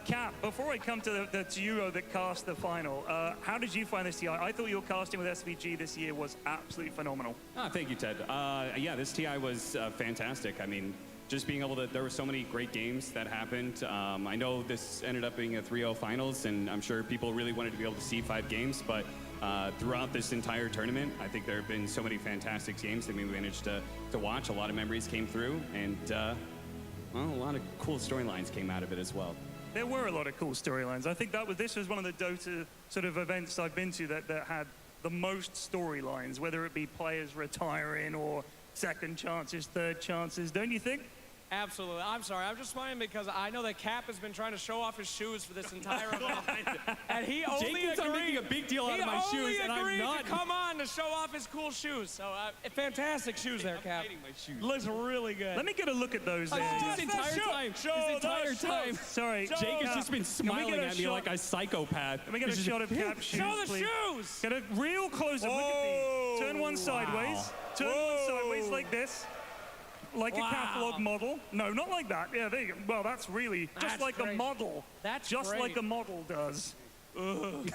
Cap, before I come to the duo that cast the final, how did you find this TI? I thought your casting with SVG this year was absolutely phenomenal. Oh, thank you, Ted. Yeah, this TI was fantastic. I mean, just being able to, there were so many great games that happened. I know this ended up being a 3-0 finals, and I'm sure people really wanted to be able to see 5 games, but throughout this entire tournament, I think there have been so many fantastic games that we managed to watch. A lot of memories came through, and well, a lot of cool storylines came out of it as well. There were a lot of cool storylines. I think this was one of the Dota sort of events I've been to that had the most storylines, whether it be players retiring or second chances, third chances, don't you think? Absolutely. I'm sorry. I'm just smiling because I know that Cap has been trying to show off his shoes for this entire event. And he only Jake keeps on making a big deal out of my shoes, and I'm not. to come on to show off his cool shoes. So, fantastic shoes there, Cap. Looks really good. Let me get a look at those. This entire time, Sorry, Jake has just been smiling at me like a psychopath. Let me get a shot of Cap's shoes, Show the please. shoes! Get a real close-up. Look at these. Turn one sideways. Turn one sideways like this. Like a catalog model. No, not like that. Yeah, there you go. Well, that's really just like a model. That's just great. like a model does. Ugh.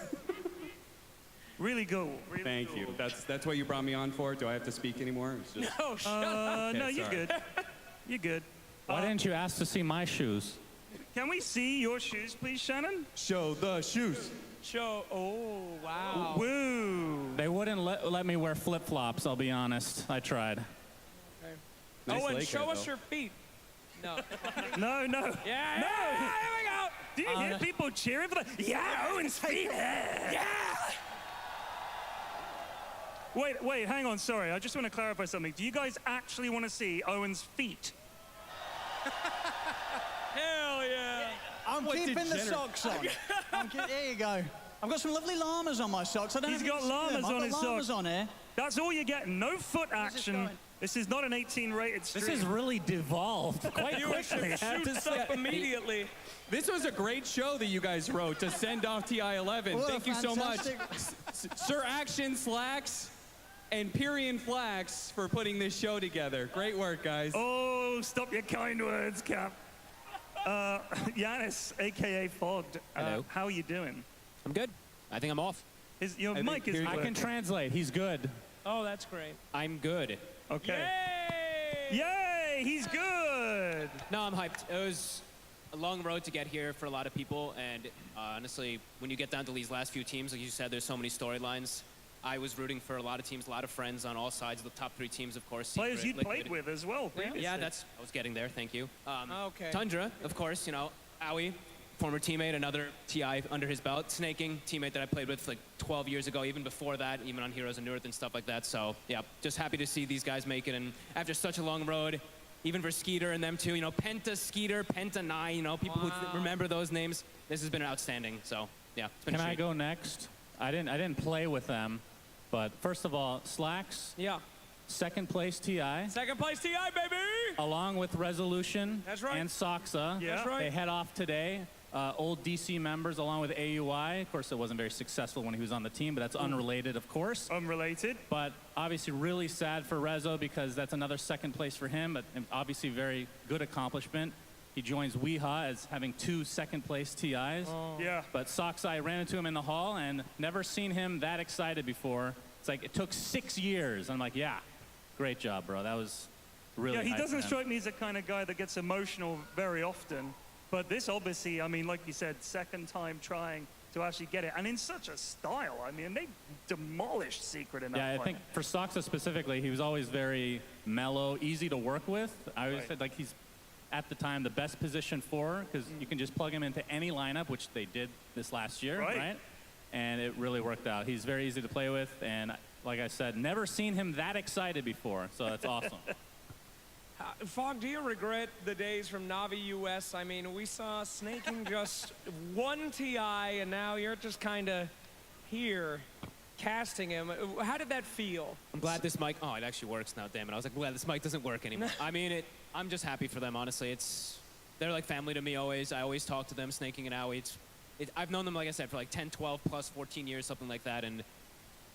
Really cool. Really Thank you. That's what you brought me on for. Do I have to speak anymore? It's just... No, shut up. No, Okay, you're sorry. good. You're good. Why didn't you ask to see my shoes? Can we see your shoes, please, Shannon? Show the shoes. Show. Oh, wow. Woo. They wouldn't let me wear flip-flops, I'll be honest. I tried. Okay. Nice Owen, leg show hair, us though. your feet. No. No, no. Yeah, No. yeah, here we go. Do you hear people cheering for that? Yeah, Owen's feet. Yeah. Wait, hang on, sorry. I just want to clarify something. Do you guys actually want to see Owen's feet? Hell yeah. I'm keeping the socks on. There you go. I've got some lovely llamas on my socks. I don't He's know if got you can see llamas them. I've on got his llamas socks. on here. That's all you're getting. No foot action. This is not an 18 rated stream. This is really devolved quite You should quickly. shoot up immediately. This was a great show that you guys wrote to send off TI-11. What a Thank you so much. fantastic- Sir Action Slacks and Pyrian Flax for putting this show together. Great work, guys. Oh, stop your kind words, Cap. Yanis, a.k.a. Fogged. Hello. How are you doing? I'm good. I think I'm off. Your mic is I can translate. He's good. Oh, that's great. I'm good. Okay. Yay! Yay, he's good. No, I'm hyped. It was a long road to get here for a lot of people, and honestly, when you get down to these last few teams, like you said, there's so many storylines. I was rooting for a lot of teams, a lot of friends on all sides. The top 3 teams, of course. Players Secret, you played Liquid. with as well previously. Yeah, I was getting there. Thank you. Okay. Tundra, of course. You know, Owie, former teammate, another TI under his belt. Snaking, teammate that I played with like 12 years ago, even before that, even on Heroes of Newerth and stuff like that. So yeah, just happy to see these guys make it. And after such a long road, even for Skeeter and them too, you know, Penta Skeeter, Penta Nye, you know, people who remember those names. This has been outstanding. So yeah, it's been Can a I treat. go next? I didn't play with them, but first of all, Slacks, Yeah. second place TI, Second place TI, baby. along with Resolution That's right. and Soxa. Yeah. That's right. They head off today. Old DC members along with AUI. Of course, it wasn't very successful when he was on the team, but that's unrelated, of course. Unrelated. But obviously really sad for Rezo because that's another second place for him, but obviously very good accomplishment. He joins Weeha as having 2 second place TIs. Yeah. But Soxa, I ran into him in the hall and never seen him that excited before. It's like, it took 6 years. I'm like, yeah, great job, bro. That was really Yeah, he hype for doesn't him. strike me as the kind of guy that gets emotional very often. But this obviously, I mean, like you said, second time trying to actually get it. And in such a style. I mean, they demolished Secret in that Yeah, I fight. think for Soxa specifically, he was always very mellow, easy to work with. I always Right. said, like, he's at the time the best position for, because you can just plug him into any lineup, which they did this last year, right? And it really worked out. He's very easy to play with, and like I said, never seen him that excited before, so that's awesome. Fogg, do you regret the days from Navi US? I mean, we saw Snaking just 1 TI, and now you're just kind of here casting him. How did that feel? I'm glad this mic. Oh, it actually works now. Damn it! I was like, glad this mic doesn't work anymore. I mean, I'm just happy for them. Honestly, they're like family to me. Always, I always talk to them. Snaking and Owie. I've known them, like I said, for like 10, 12 plus 14 years, something like that, and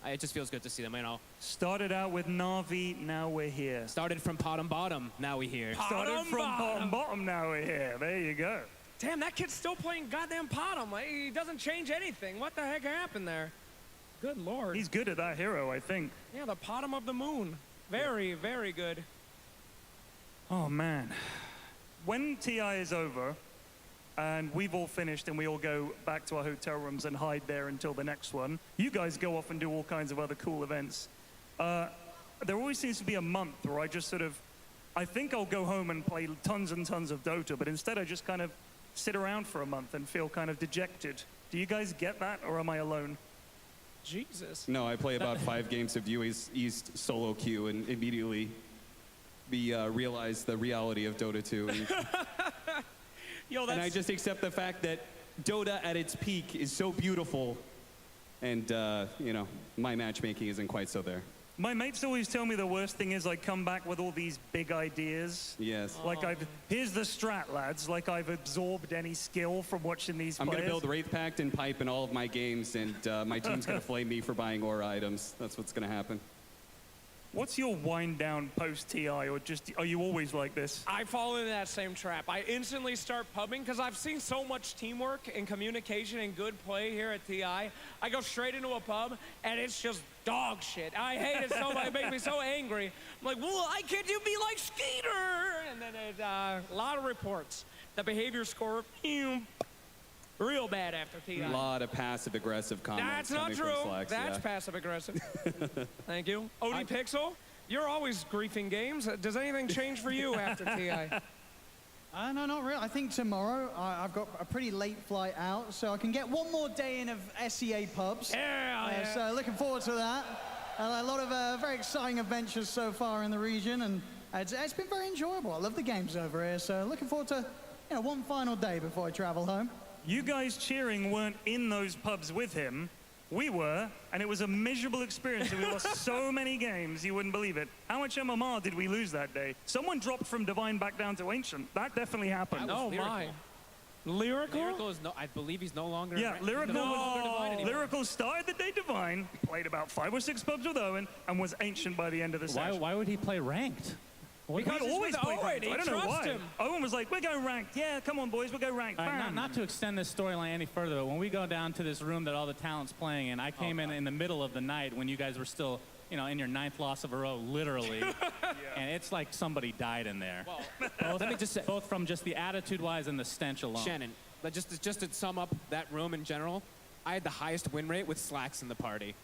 it just feels good to see them. You know. Started out with Navi, now we're here. Started from bottom, now we here. Started from bottom, now we're here. There you go. Damn, that kid's still playing goddamn bottom. He doesn't change anything. What the heck happened there? Good lord. He's good at that hero, I think. Yeah, the bottom of the moon. Very, very good. Oh, man. When TI is over, and we've all finished and we all go back to our hotel rooms and hide there until the next one, you guys go off and do all kinds of other cool events. There always seems to be a month where I just sort of, I think I'll go home and play tons and tons of Dota, but instead I just kind of sit around for a month and feel kind of dejected. Do you guys get that, or am I alone? Jesus. No, I play about 5 games of UA's East solo queue and immediately realize the reality of Dota 2. Yo, And I just accept the fact that Dota at its peak is so beautiful, and, you know, my matchmaking isn't quite so there. My mates always tell me the worst thing is I come back with all these big ideas. Yes. Like here's the strat, lads. Like I've absorbed any skill from watching these I'm players. going to build Wraith Pact and Pipe in all of my games, and my team's going to flame me for buying aura items. That's what's going to happen. What's your wind down post TI, or just are you always like this? I fall into that same trap. I instantly start pubbing because I've seen so much teamwork and communication and good play here at TI. I go straight into a pub and it's just dog shit. I hate it so much. It makes me so angry. I'm like, well, why can't you be like Skeeter? And then a lot of reports. The behavior score, real bad after TI. A lot of passive-aggressive comments. That's not coming from true. Slacks, That's yeah. passive-aggressive. Thank you. Odie Pixel, you're always griefing games. Does anything change for you after TI? No, not really. I think tomorrow I've got a pretty late flight out, so I can get one more day in of SEA pubs. Yeah. So looking forward to that. A lot of very exciting adventures so far in the region, and it's been very enjoyable. I love the games over here, so looking forward to one final day before I travel home. You guys cheering weren't in those pubs with him. We were, and it was a miserable experience. We lost so many games, you wouldn't believe it. How much MMR did we lose that day? Someone dropped from Divine back down to Ancient. That definitely happened. Oh, my. Lyrical? Lyrical is I believe he's no longer. Yeah, Lyrical, no longer Divine anymore. Lyrical started the day Divine, played about 5 or 6 pubs with Owen, and was Ancient by the end of the session. Why would he play ranked? Because he always played ranked. I don't know why. Him. Owen was like, we're going ranked. Yeah, come on, boys, we'll go ranked. All right, not to extend this storyline any further, but when we go down to this room that all the talent's playing in, I came in the middle of the night when you guys were still, in your 9th loss of a row, literally. And it's like somebody died in there. Well, let me just say, both from just the attitude-wise and the stench alone. Shannon, just to sum up that room in general, I had the highest win rate with Slacks in the party.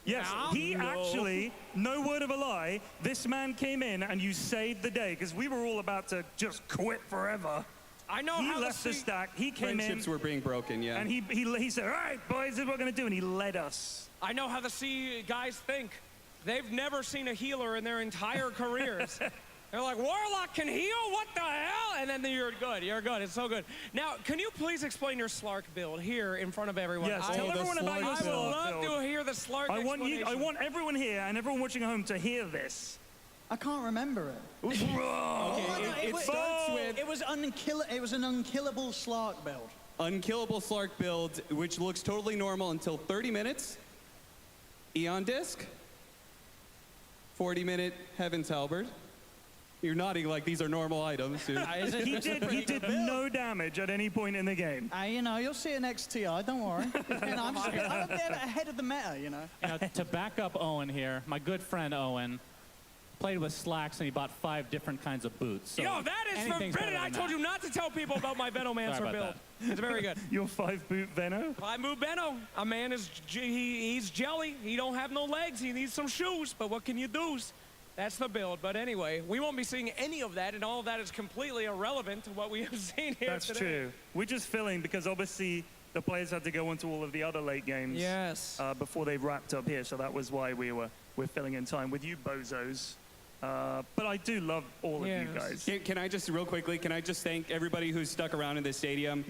Yes, he actually, no word of a lie, this man came in and you saved the day because we were all about to just quit forever. I know he how left the stack, he came Friendships in. were being broken, yeah. And he said, all right, boys, this is what we're going to do. And he led us. I know how the C guys think. They've never seen a healer in their entire careers. They're like, Warlock can heal? What the hell? And then you're good. You're good. It's so good. Now, can you please explain your Slark build here in front of everyone? Yes, tell everyone about your I would Slark love build. to hear the Slark I explanation. want everyone here and everyone watching at home to hear this. I can't remember it. It was an unkillable Slark build. Unkillable Slark build, which looks totally normal until 30 minutes. Eon Disc. 40-minute Heaven's Halberd. You're nodding like these are normal items, dude. He did no damage at any point in the game. You'll see it next TI, don't worry. I'm ahead of the meta, To back up Owen here, my good friend Owen played with Slacks and he bought 5 different kinds of boots. So Yo, that is forbidden. I told you not to tell people about my Venomancer build. It's very good. Your 5-boot Veno? 5-boot Veno. A man is, he's jelly. He don't have no legs. He needs some shoes. But what can you do? That's the build. But anyway, we won't be seeing any of that, and all of that is completely irrelevant to what we have seen here That's today. true. We're just filling because obviously the players had to go into all of the other late games before they wrapped up here. So that was why we're filling in time with you bozos. But I do love all of you guys. Can I just, real quickly, thank everybody who's stuck around in this stadium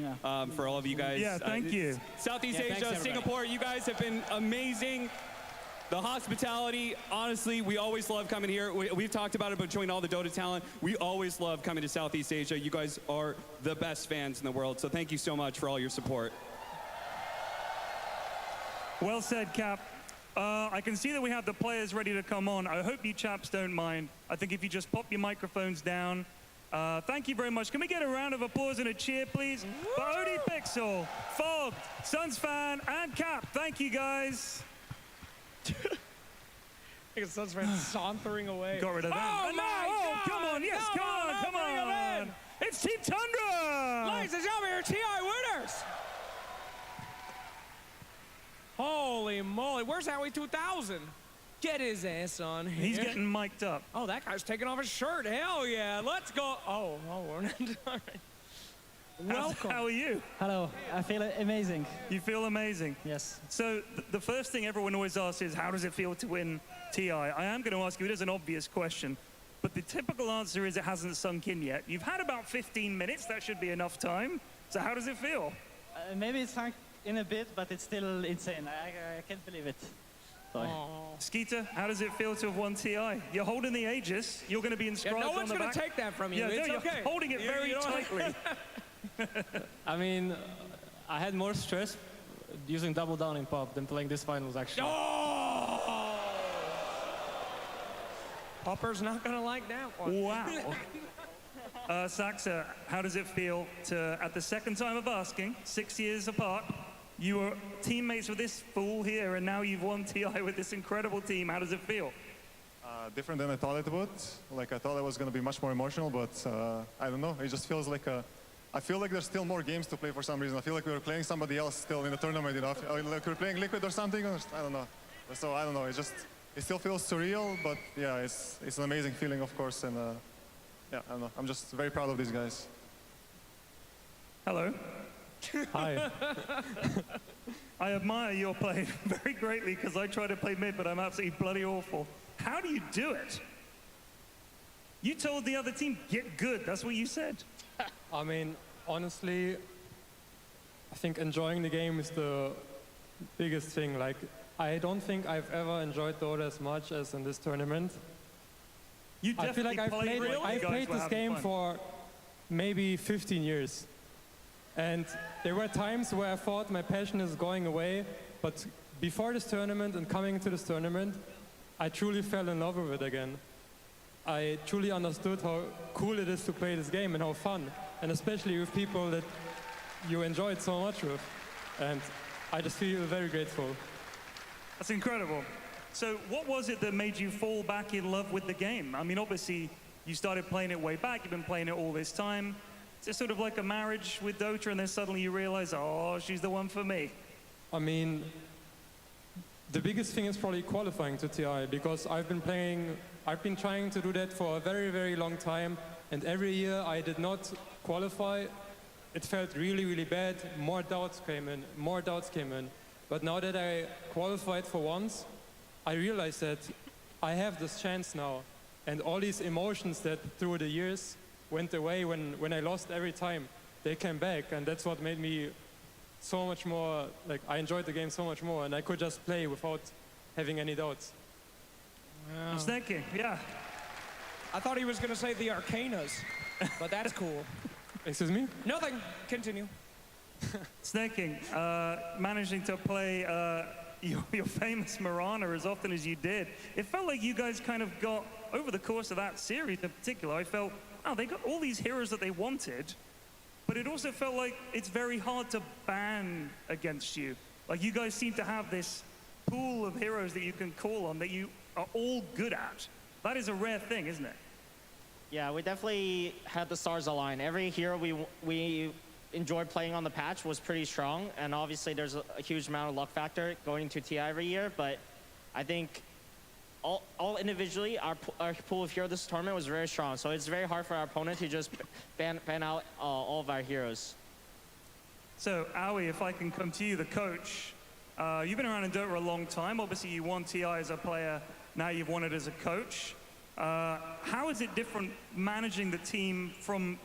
for all of you guys. Yeah, thank you. Southeast Yeah, Asia, thanks, Singapore, you guys have been amazing. The hospitality, honestly, we always love coming here. We've talked about it between all the Dota talent. We always love coming to Southeast Asia. You guys are the best fans in the world, so thank you so much for all your support. Well said, Cap. I can see that we have the players ready to come on. I hope you chaps don't mind. I think if you just pop your microphones down. Thank you very much. Can we get a round of applause and a cheer, please? For Odie Pixel, Fog, Suns Fan, and Cap. Thank you, guys. Suns Fan sauntering away. Got rid of that. Oh, my God! Come on, yes, come on. It's Team Tundra! Ladies and gentlemen, your TI winners! Holy moly, where's Howie 2000? Get his ass on here. He's getting mic'd up. Oh, that guy's taking off his shirt. Hell yeah, let's go. Oh, we're not all right. Welcome. How are you? Hello, I feel amazing. You feel amazing? Yes. So the first thing everyone always asks is, how does it feel to win TI? I am going to ask you, it is an obvious question, but the typical answer is it hasn't sunk in yet. You've had about 15 minutes, that should be enough time. So how does it feel? Maybe it's sunk in a bit, but it's still insane. I can't believe it. Sorry. Skeeter, how does it feel to have won TI? You're holding the Aegis. You're going to be inscribed no on one's the going back. to take that from you. Yeah, It's you're okay. holding it very tightly. I mean, I had more stress using Double Down in pop than playing this finals, actually. Oh! Popper's not going to like that one. Wow. Saxa, how does it feel to, at the second time of asking, 6 years apart, You were teammates with this fool here, and now you've won TI with this incredible team. How does it feel? Different than I thought it would. Like, I thought it was going to be much more emotional, but I don't know. It just feels like I feel like there's still more games to play for some reason. I feel like we were playing somebody else still in the tournament, you know. Like we're playing Liquid or something. I don't know. So I don't know. It still feels surreal, but yeah, it's an amazing feeling, of course. And yeah, I don't know. I'm just very proud of these guys. Hello. Hi. I admire your play very greatly because I try to play mid, but I'm absolutely bloody awful. How do you do it? You told the other team, get good. That's what you said. I mean, honestly, I think enjoying the game is the biggest thing. Like, I don't think I've ever enjoyed Dota as much as in this tournament. I feel like I've played this game for maybe 15 years. And there were times where I thought my passion is going away, but before this tournament and coming to this tournament, I truly fell in love with it again. I truly understood how cool it is to play this game and how fun, and especially with people that you enjoy it so much with. And I just feel very grateful. That's incredible. So what was it that made you fall back in love with the game? I mean, obviously, you started playing it way back. You've been playing it all this time. It's sort of like a marriage with Dota, and then suddenly you realize, oh, she's the one for me. I mean, the biggest thing is probably qualifying to TI, because I've been trying to do that for a very, very long time, and every year I did not qualify. It felt really, really bad. More doubts came in. But now that I qualified for once, I realized that I have this chance now, and all these emotions that through the years went away when I lost every time, they came back, and that's what made me so much more, like, I enjoyed the game so much more, and I could just play without having any doubts. I'm thinking, yeah. I thought he was going to say the Arcanas, but that's cool. Excuse me? Nothing. Continue. Snaking, managing to play your famous Mirana as often as you did, it felt like you guys kind of got, over the course of that series in particular, I felt, oh, they got all these heroes that they wanted, but it also felt like it's very hard to ban against you. Like, you guys seem to have this pool of heroes that you can call on that you are all good at. That is a rare thing, isn't it? Yeah, we definitely had the stars align. Every hero we enjoyed playing on the patch was pretty strong, and obviously there's a huge amount of luck factor going to TI every year, but I think all individually, our pool of heroes this tournament was very strong, so it's very hard for our opponent to just ban out all of our heroes. So, Aui, if I can come to you, the coach, you've been around in Dota a long time. Obviously, you won TI as a player. Now you've won it as a coach. How is it different managing the team from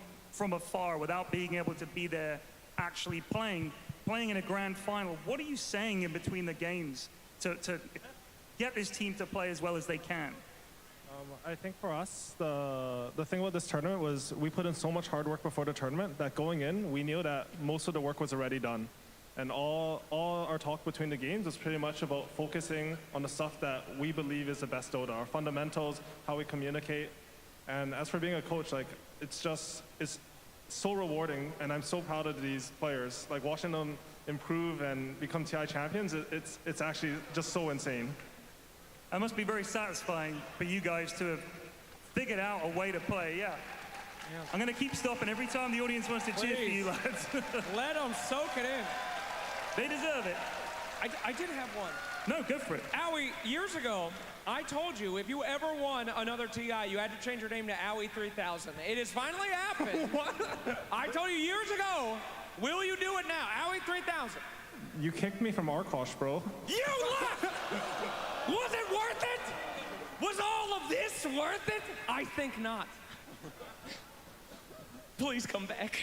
afar without being able to be there actually playing in a grand final? What are you saying in between the games to get this team to play as well as they can? I think for us, the thing about this tournament was we put in so much hard work before the tournament that going in, we knew that most of the work was already done. And all our talk between the games is pretty much about focusing on the stuff that we believe is the best Dota, our fundamentals, how we communicate. And as for being a coach, like, it's so rewarding, and I'm so proud of these players. Like, watching them improve and become TI champions, it's actually just so insane. It must be very satisfying for you guys to have figured out a way to play, yeah. I'm going to keep stopping every time the audience wants to cheer for you, lads. Let them soak it in. They deserve it. I did have one. No, go for it. Aui, years ago, I told you if you ever won another TI, you had to change your name to Aui 3000. It has finally happened. I told you years ago, will you do it now? Aui 3000. You kicked me from Arkosh, bro. You left! Was it worth it? Was all of this worth it? I think not. Please come back.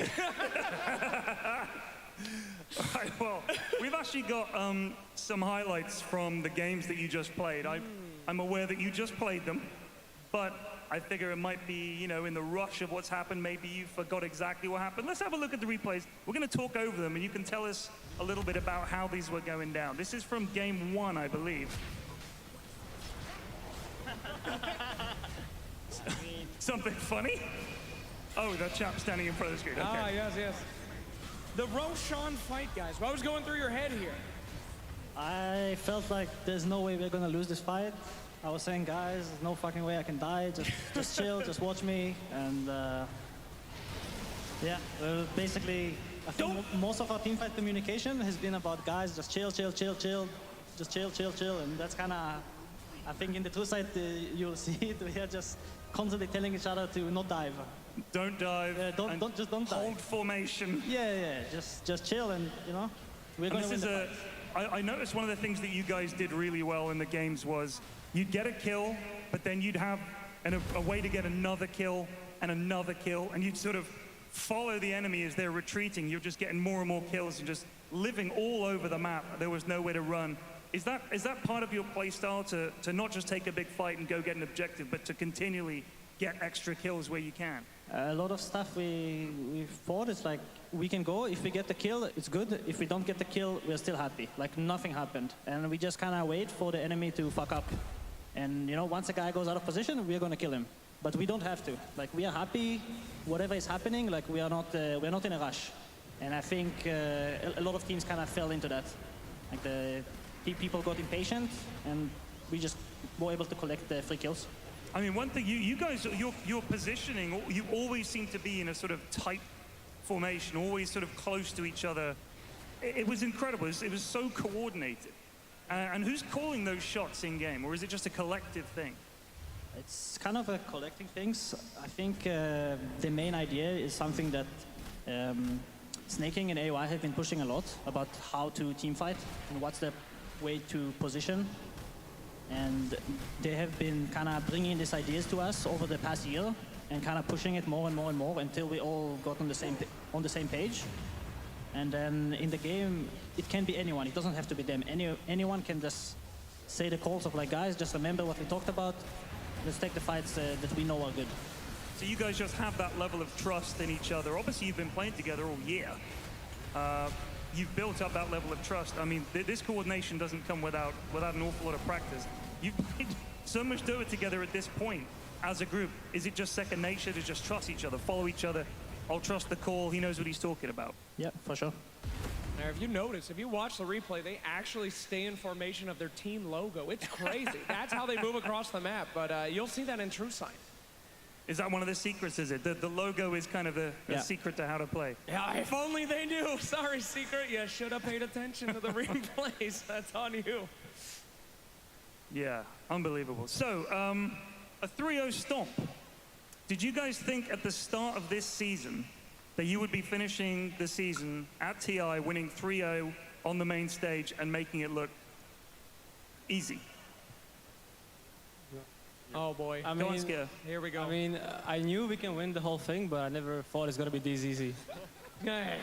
All right, well, we've actually got some highlights from the games that you just played. I'm aware that you just played them, but I figure it might be, you know, in the rush of what's happened, maybe you forgot exactly what happened. Let's have a look at the replays. We're going to talk over them, and you can tell us a little bit about how these were going down. This is from game 1, I believe. Something funny? Oh, that chap standing in front of the screen. Okay. Ah, yes, yes. The Roshan fight, guys. What was going through your head here? I felt like there's no way we're gonna lose this fight. I was saying, guys, there's no fucking way I can die. Just chill, just watch me. And yeah, basically, I think most of our teamfight communication has been about, guys, just chill, chill, chill, chill. Just chill, chill, chill. And that's kind of, I think in the true side, you'll see it. We are just constantly telling each other to not dive. Don't dive. Don't dive. Hold formation. Yeah. Just chill, and you know, we're going to win the fight. I noticed one of the things that you guys did really well in the games was you'd get a kill, but then you'd have a way to get another kill, and you'd sort of follow the enemy as they're retreating. You're just getting more and more kills and just living all over the map. There was nowhere to run. Is that part of your play style to not just take a big fight and go get an objective, but to continually get extra kills where you can? A lot of stuff we thought is like, we can go, if we get the kill, it's good. If we don't get the kill, we're still happy. Like nothing happened. And we just kind of wait for the enemy to fuck up. And you know, once a guy goes out of position, we're going to kill him. But we don't have to. Like we are happy, whatever is happening, like we're not in a rush. And I think a lot of teams kind of fell into that. Like the people got impatient, and we just were able to collect the free kills. I mean, one thing, you guys, your positioning, you always seem to be in a sort of tight formation, always sort of close to each other. It was incredible. It was so coordinated. And who's calling those shots in game, or is it just a collective thing? It's kind of a collecting things. I think the main idea is something that Snaking and AOI have been pushing a lot about how to team fight and what's the way to position. And they have been kind of bringing these ideas to us over the past year and kind of pushing it more and more and more until we all got on the same page. And then in the game, it can be anyone. It doesn't have to be them. Anyone can just say the calls of like, guys, just remember what we talked about. Let's take the fights that we know are good. So you guys just have that level of trust in each other. Obviously, you've been playing together all year. You've built up that level of trust. I mean, this coordination doesn't come without an awful lot of practice. You've played so much Dota together at this point as a group. Is it just second nature to just trust each other, follow each other? I'll trust the call. He knows what he's talking about. Yeah, for sure. Now, if you notice, if you watch the replay, they actually stay in formation of their team logo. It's crazy. That's how they move across the map, but you'll see that in True Sight. Is that one of the secrets, is it? The logo is kind of a secret to how to play. Yeah, if only they knew. Sorry, Secret. You should have paid attention to the replays. That's on you. Yeah, unbelievable. So, a 3-0 stomp. Did you guys think at the start of this season that you would be finishing the season at TI, winning 3-0 on the main stage and making it look easy? Oh boy. I mean, here we go. I mean, I knew we can win the whole thing, but I never thought it's gonna be this easy. Hey.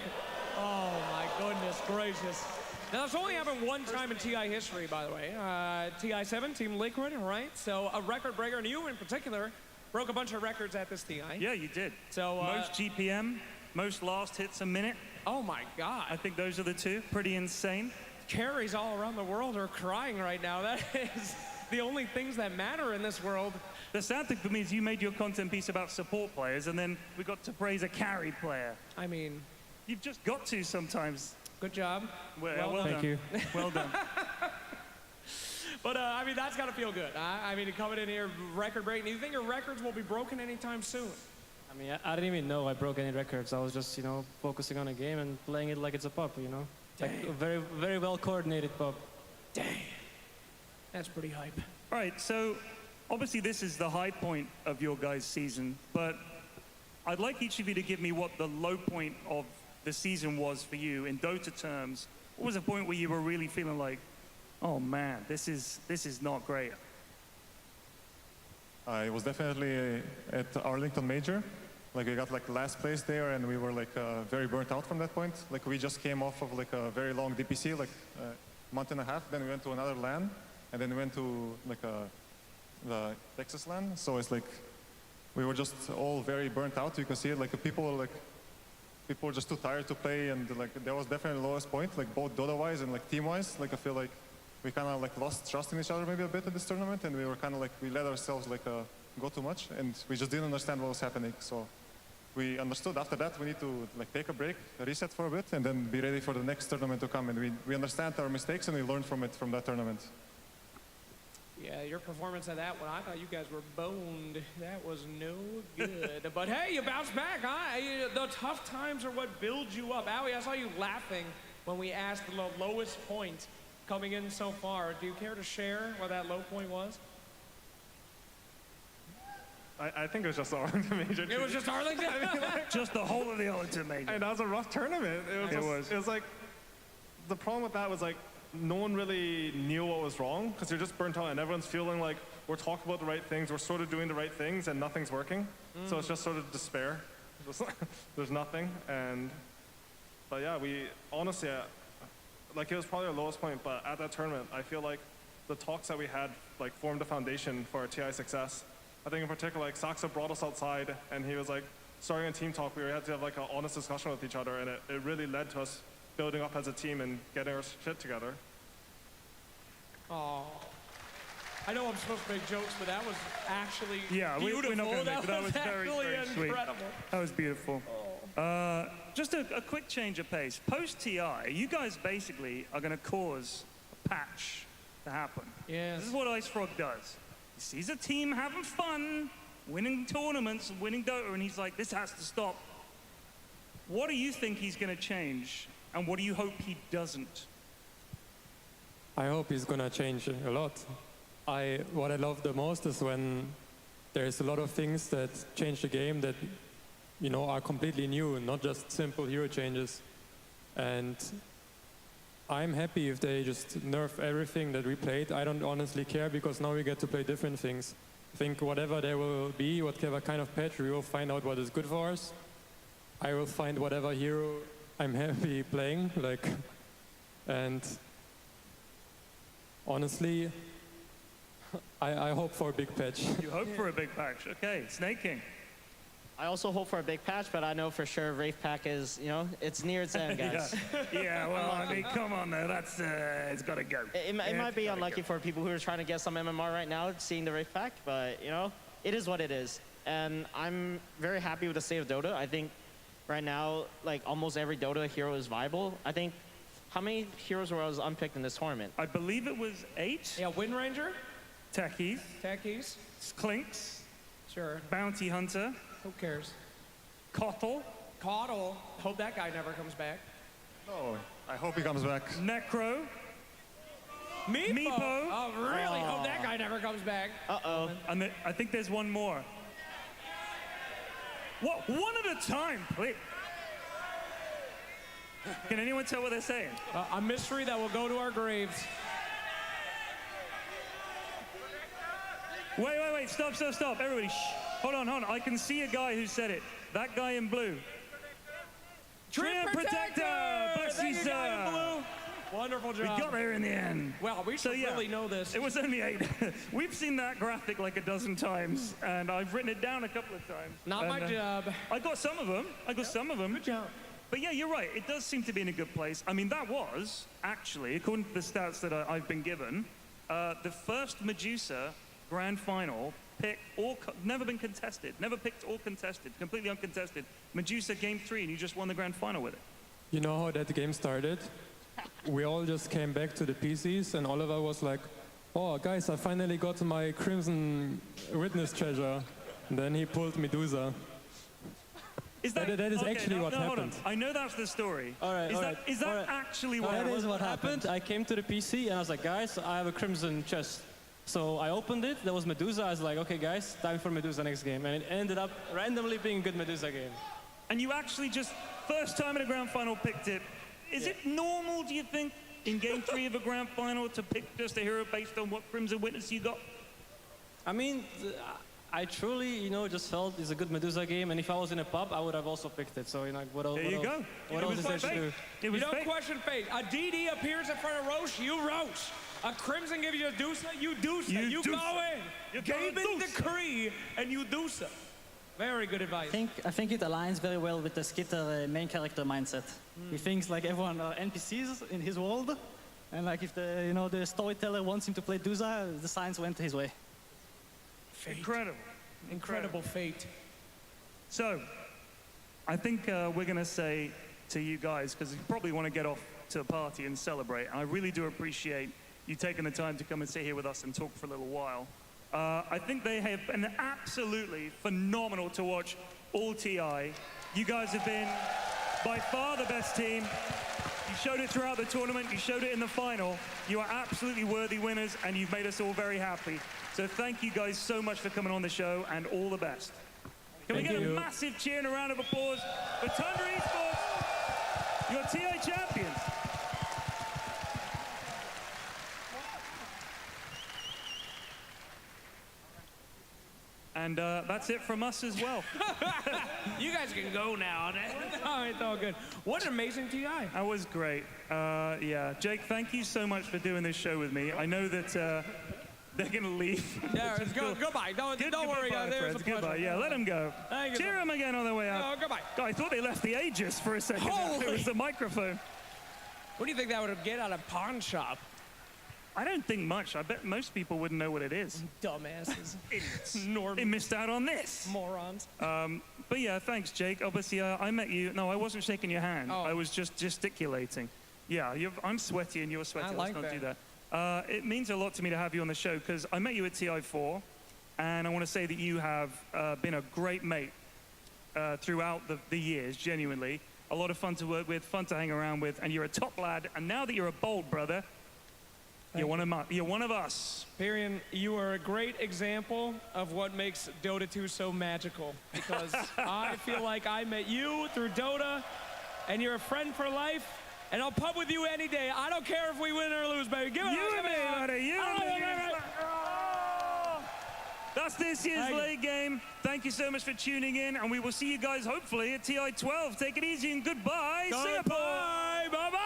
Oh my goodness gracious. Now that's only happened one time in TI history, by the way. TI7, Team Liquid, right? So a record breaker, and you in particular broke a bunch of records at this TI. Yeah, you did. So most GPM, most last hits a minute. Oh my God. I think those are the two. Pretty insane. Carries all around the world are crying right now. That is the only things that matter in this world. The sad thing for me is you made your content piece about support players, and then we got to praise a carry player. I mean, you've just got to sometimes. Good job. Well done. Thank you. Well done. But I mean, that's got to feel good. I mean, coming in here, record breaking. Do you think your records will be broken anytime soon? I mean, I didn't even know I broke any records. I was just, you know, focusing on a game and playing it like it's a pub, you know? Like a very, very well coordinated pub. Dang. That's pretty hype. All right, so obviously this is the high point of your guys' season, but I'd like each of you to give me what the low point of the season was for you in Dota terms. What was the point where you were really feeling like, oh man, this is not great? It was definitely at Arlington Major. Like we got like last place there, and we were like very burnt out from that point. Like we just came off of like a very long DPC, like a month and a half. Then we went to another LAN, and then we went to like the Texas LAN. So it's like we were just all very burnt out. You can see it. Like people were just too tired to play, and like that was definitely the lowest point. Like both Dota-wise and like team-wise. Like I feel like we kind of like lost trust in each other maybe a bit at this tournament, and we were kind of like we let ourselves like go too much, and we just didn't understand what was happening. So we understood after that we need to like take a break, reset for a bit, and then be ready for the next tournament to come. And we understand our mistakes and we learn from it from that tournament. Yeah, your performance at that one, I thought you guys were boned. That was no good. But hey, you bounced back, huh? The tough times are what builds you up. Aui, I saw you laughing when we asked the lowest point coming in so far. Do you care to share what that low point was? I think it was just the Arlington Major. It was just Arlington? I mean, like, just the whole of the Arlington Major. And that was a rough tournament. It was like, the problem with that was like, no one really knew what was wrong because you're just burnt out and everyone's feeling like we're talking about the right things, we're sort of doing the right things and nothing's working. So it's just sort of despair. There's nothing. But yeah, we honestly, like it was probably our lowest point, but at that tournament, I feel like the talks that we had like formed a foundation for our TI success. I think in particular, like Saxa brought us outside and he was like, starting a team talk, we had to have like an honest discussion with each other and it really led to us building up as a team and getting our shit together. Oh, I know I'm supposed to make jokes, but that was actually beautiful. beautiful. We're not gonna that was very, actually very sweet. incredible. That was beautiful. Just a quick change of pace. Post TI, you guys basically are going to cause a patch to happen. Yes. This is what IceFrog does. He sees a team having fun, winning tournaments, winning Dota, and he's like, this has to stop. What do you think he's going to change, and what do you hope he doesn't? I hope he's gonna change a lot. What I love the most is when there's a lot of things that change the game that, you know, are completely new, not just simple hero changes. And I'm happy if they just nerf everything that we played. I don't honestly care because now we get to play different things. I think whatever there will be, whatever kind of patch, we will find out what is good for us. I will find whatever hero I'm happy playing, and honestly, I hope for a big patch. You hope for a big patch. Okay, Snake King. I also hope for a big patch, but I know for sure Wraith Pack is, you know, it's near its end, guys. Yeah, well, I mean, come on, though. That's, it's got to go. It might be unlucky for people who are trying to get some MMR right now, seeing the Wraith Pack, but, you know, it is what it is. And I'm very happy with the state of Dota. I think right now, like, almost every Dota hero is viable. I think, how many heroes were unpicked in this tournament? I believe it was 8. Yeah, Wind Ranger. Techies. Techies. Clinks. Sure. Bounty Hunter. Who cares? Kotl. Kotl. Hope that guy never comes back. No, I hope he comes back. Necro. Meepo. Oh, really? Hope that guy never comes back. Uh-oh. And I think there's one more. What? One at a time, please. Can anyone tell what they're saying? A mystery that will go to our graves. Wait. Stop. Everybody, shh. Hold on. I can see a guy who said it. That guy in blue. Treant Protector! Bless you, Thank you, guy in sir. blue. Wonderful job. We got there in the end. Well, we should really know this. It was only 8. We've seen that graphic like a dozen times, and I've written it down a couple of times. Not my job. I got some of them. Good job. But yeah, you're right. It does seem to be in a good place. I mean, that was, actually, according to the stats that I've been given, the first Medusa Grand Final pick, never been contested, never picked or contested, completely uncontested. Medusa Game 3, and you just won the Grand Final with it. You know how that game started? We all just came back to the PCs and Oliver was like, oh guys, I finally got my Crimson Witness treasure. And then he pulled Medusa. That is okay, actually what hold happened. on. I know that's the story. All right, Is that actually what That happened? is what happened. I came to the PC and I was like, guys, I have a Crimson chest. So I opened it, there was Medusa. I was like, okay guys, time for Medusa next game. And it ended up randomly being a good Medusa game. And you actually just, first time in a Grand Final, picked it. Is it normal, do you think, in Game 3 of a Grand Final to pick just a hero based on what Crimson Witness you got? I mean, I truly, you know, just felt it's a good Medusa game, and if I was in a pub, I would have also picked it. So, you know, what else? There you go. What else is there to do? You don't question fate. A DD appears in front of Roche, you Roche. A Crimson gives you a Dusa, you Dusa. You go in. You game in decree, and you Dusa. Very good advice. I think it aligns very well with the Skitter main character mindset. He thinks like everyone are NPCs in his world, and like if the storyteller wants him to play Dusa, the signs went his way. Fate. Incredible. Incredible fate. So, I think we're going to say to you guys, because you probably want to get off to the party and celebrate, and I really do appreciate you taking the time to come and sit here with us and talk for a little while. I think they have been absolutely phenomenal to watch all TI. You guys have been by far the best team. You showed it throughout the tournament, you showed it in the final. You are absolutely worthy winners, and you've made us all very happy. So thank you guys so much for coming on the show, and all the best. Can we get a massive cheer and a round of applause for Tundra Esports, your TI champions? And that's it from us as well. You guys can go now. No, it's all good. What an amazing TI. That was great. Yeah, Jake, thank you so much for doing this show with me. I know that they're going to leave. Yeah, goodbye. Don't worry. There's a pleasure. Goodbye. Yeah, let them go. Cheer them again on their way out. No, goodbye. God, I thought they left the Aegis for a second. Holy. It was the microphone. What do you think that would get at a pawn shop? I don't think much. I bet most people wouldn't know what it is. Dumbasses. Idiots. They missed out on this. Morons. But yeah, thanks, Jake. Obviously, I met you. No, I wasn't shaking your hand. Oh. I was just gesticulating. Yeah, I'm sweaty and you're sweaty. I like Let's not do that. It means a lot to me to have you on the show because I met you at TI4, and I want to say that you have been a great mate throughout the years, genuinely. A lot of fun to work with, fun to hang around with, and you're a top lad. And now that you're a bold brother, you're one of us. Pyrion, you are a great example of what makes Dota 2 so magical. Because I feel like I met you through Dota, and you're a friend for life, and I'll pub with you any day. I don't care if we win or lose, baby. Give it up, buddy. That's this year's late game. Thank you so much for tuning in, and we will see you guys hopefully at TI12. Take it easy and goodbye. Singapore. Bye-bye.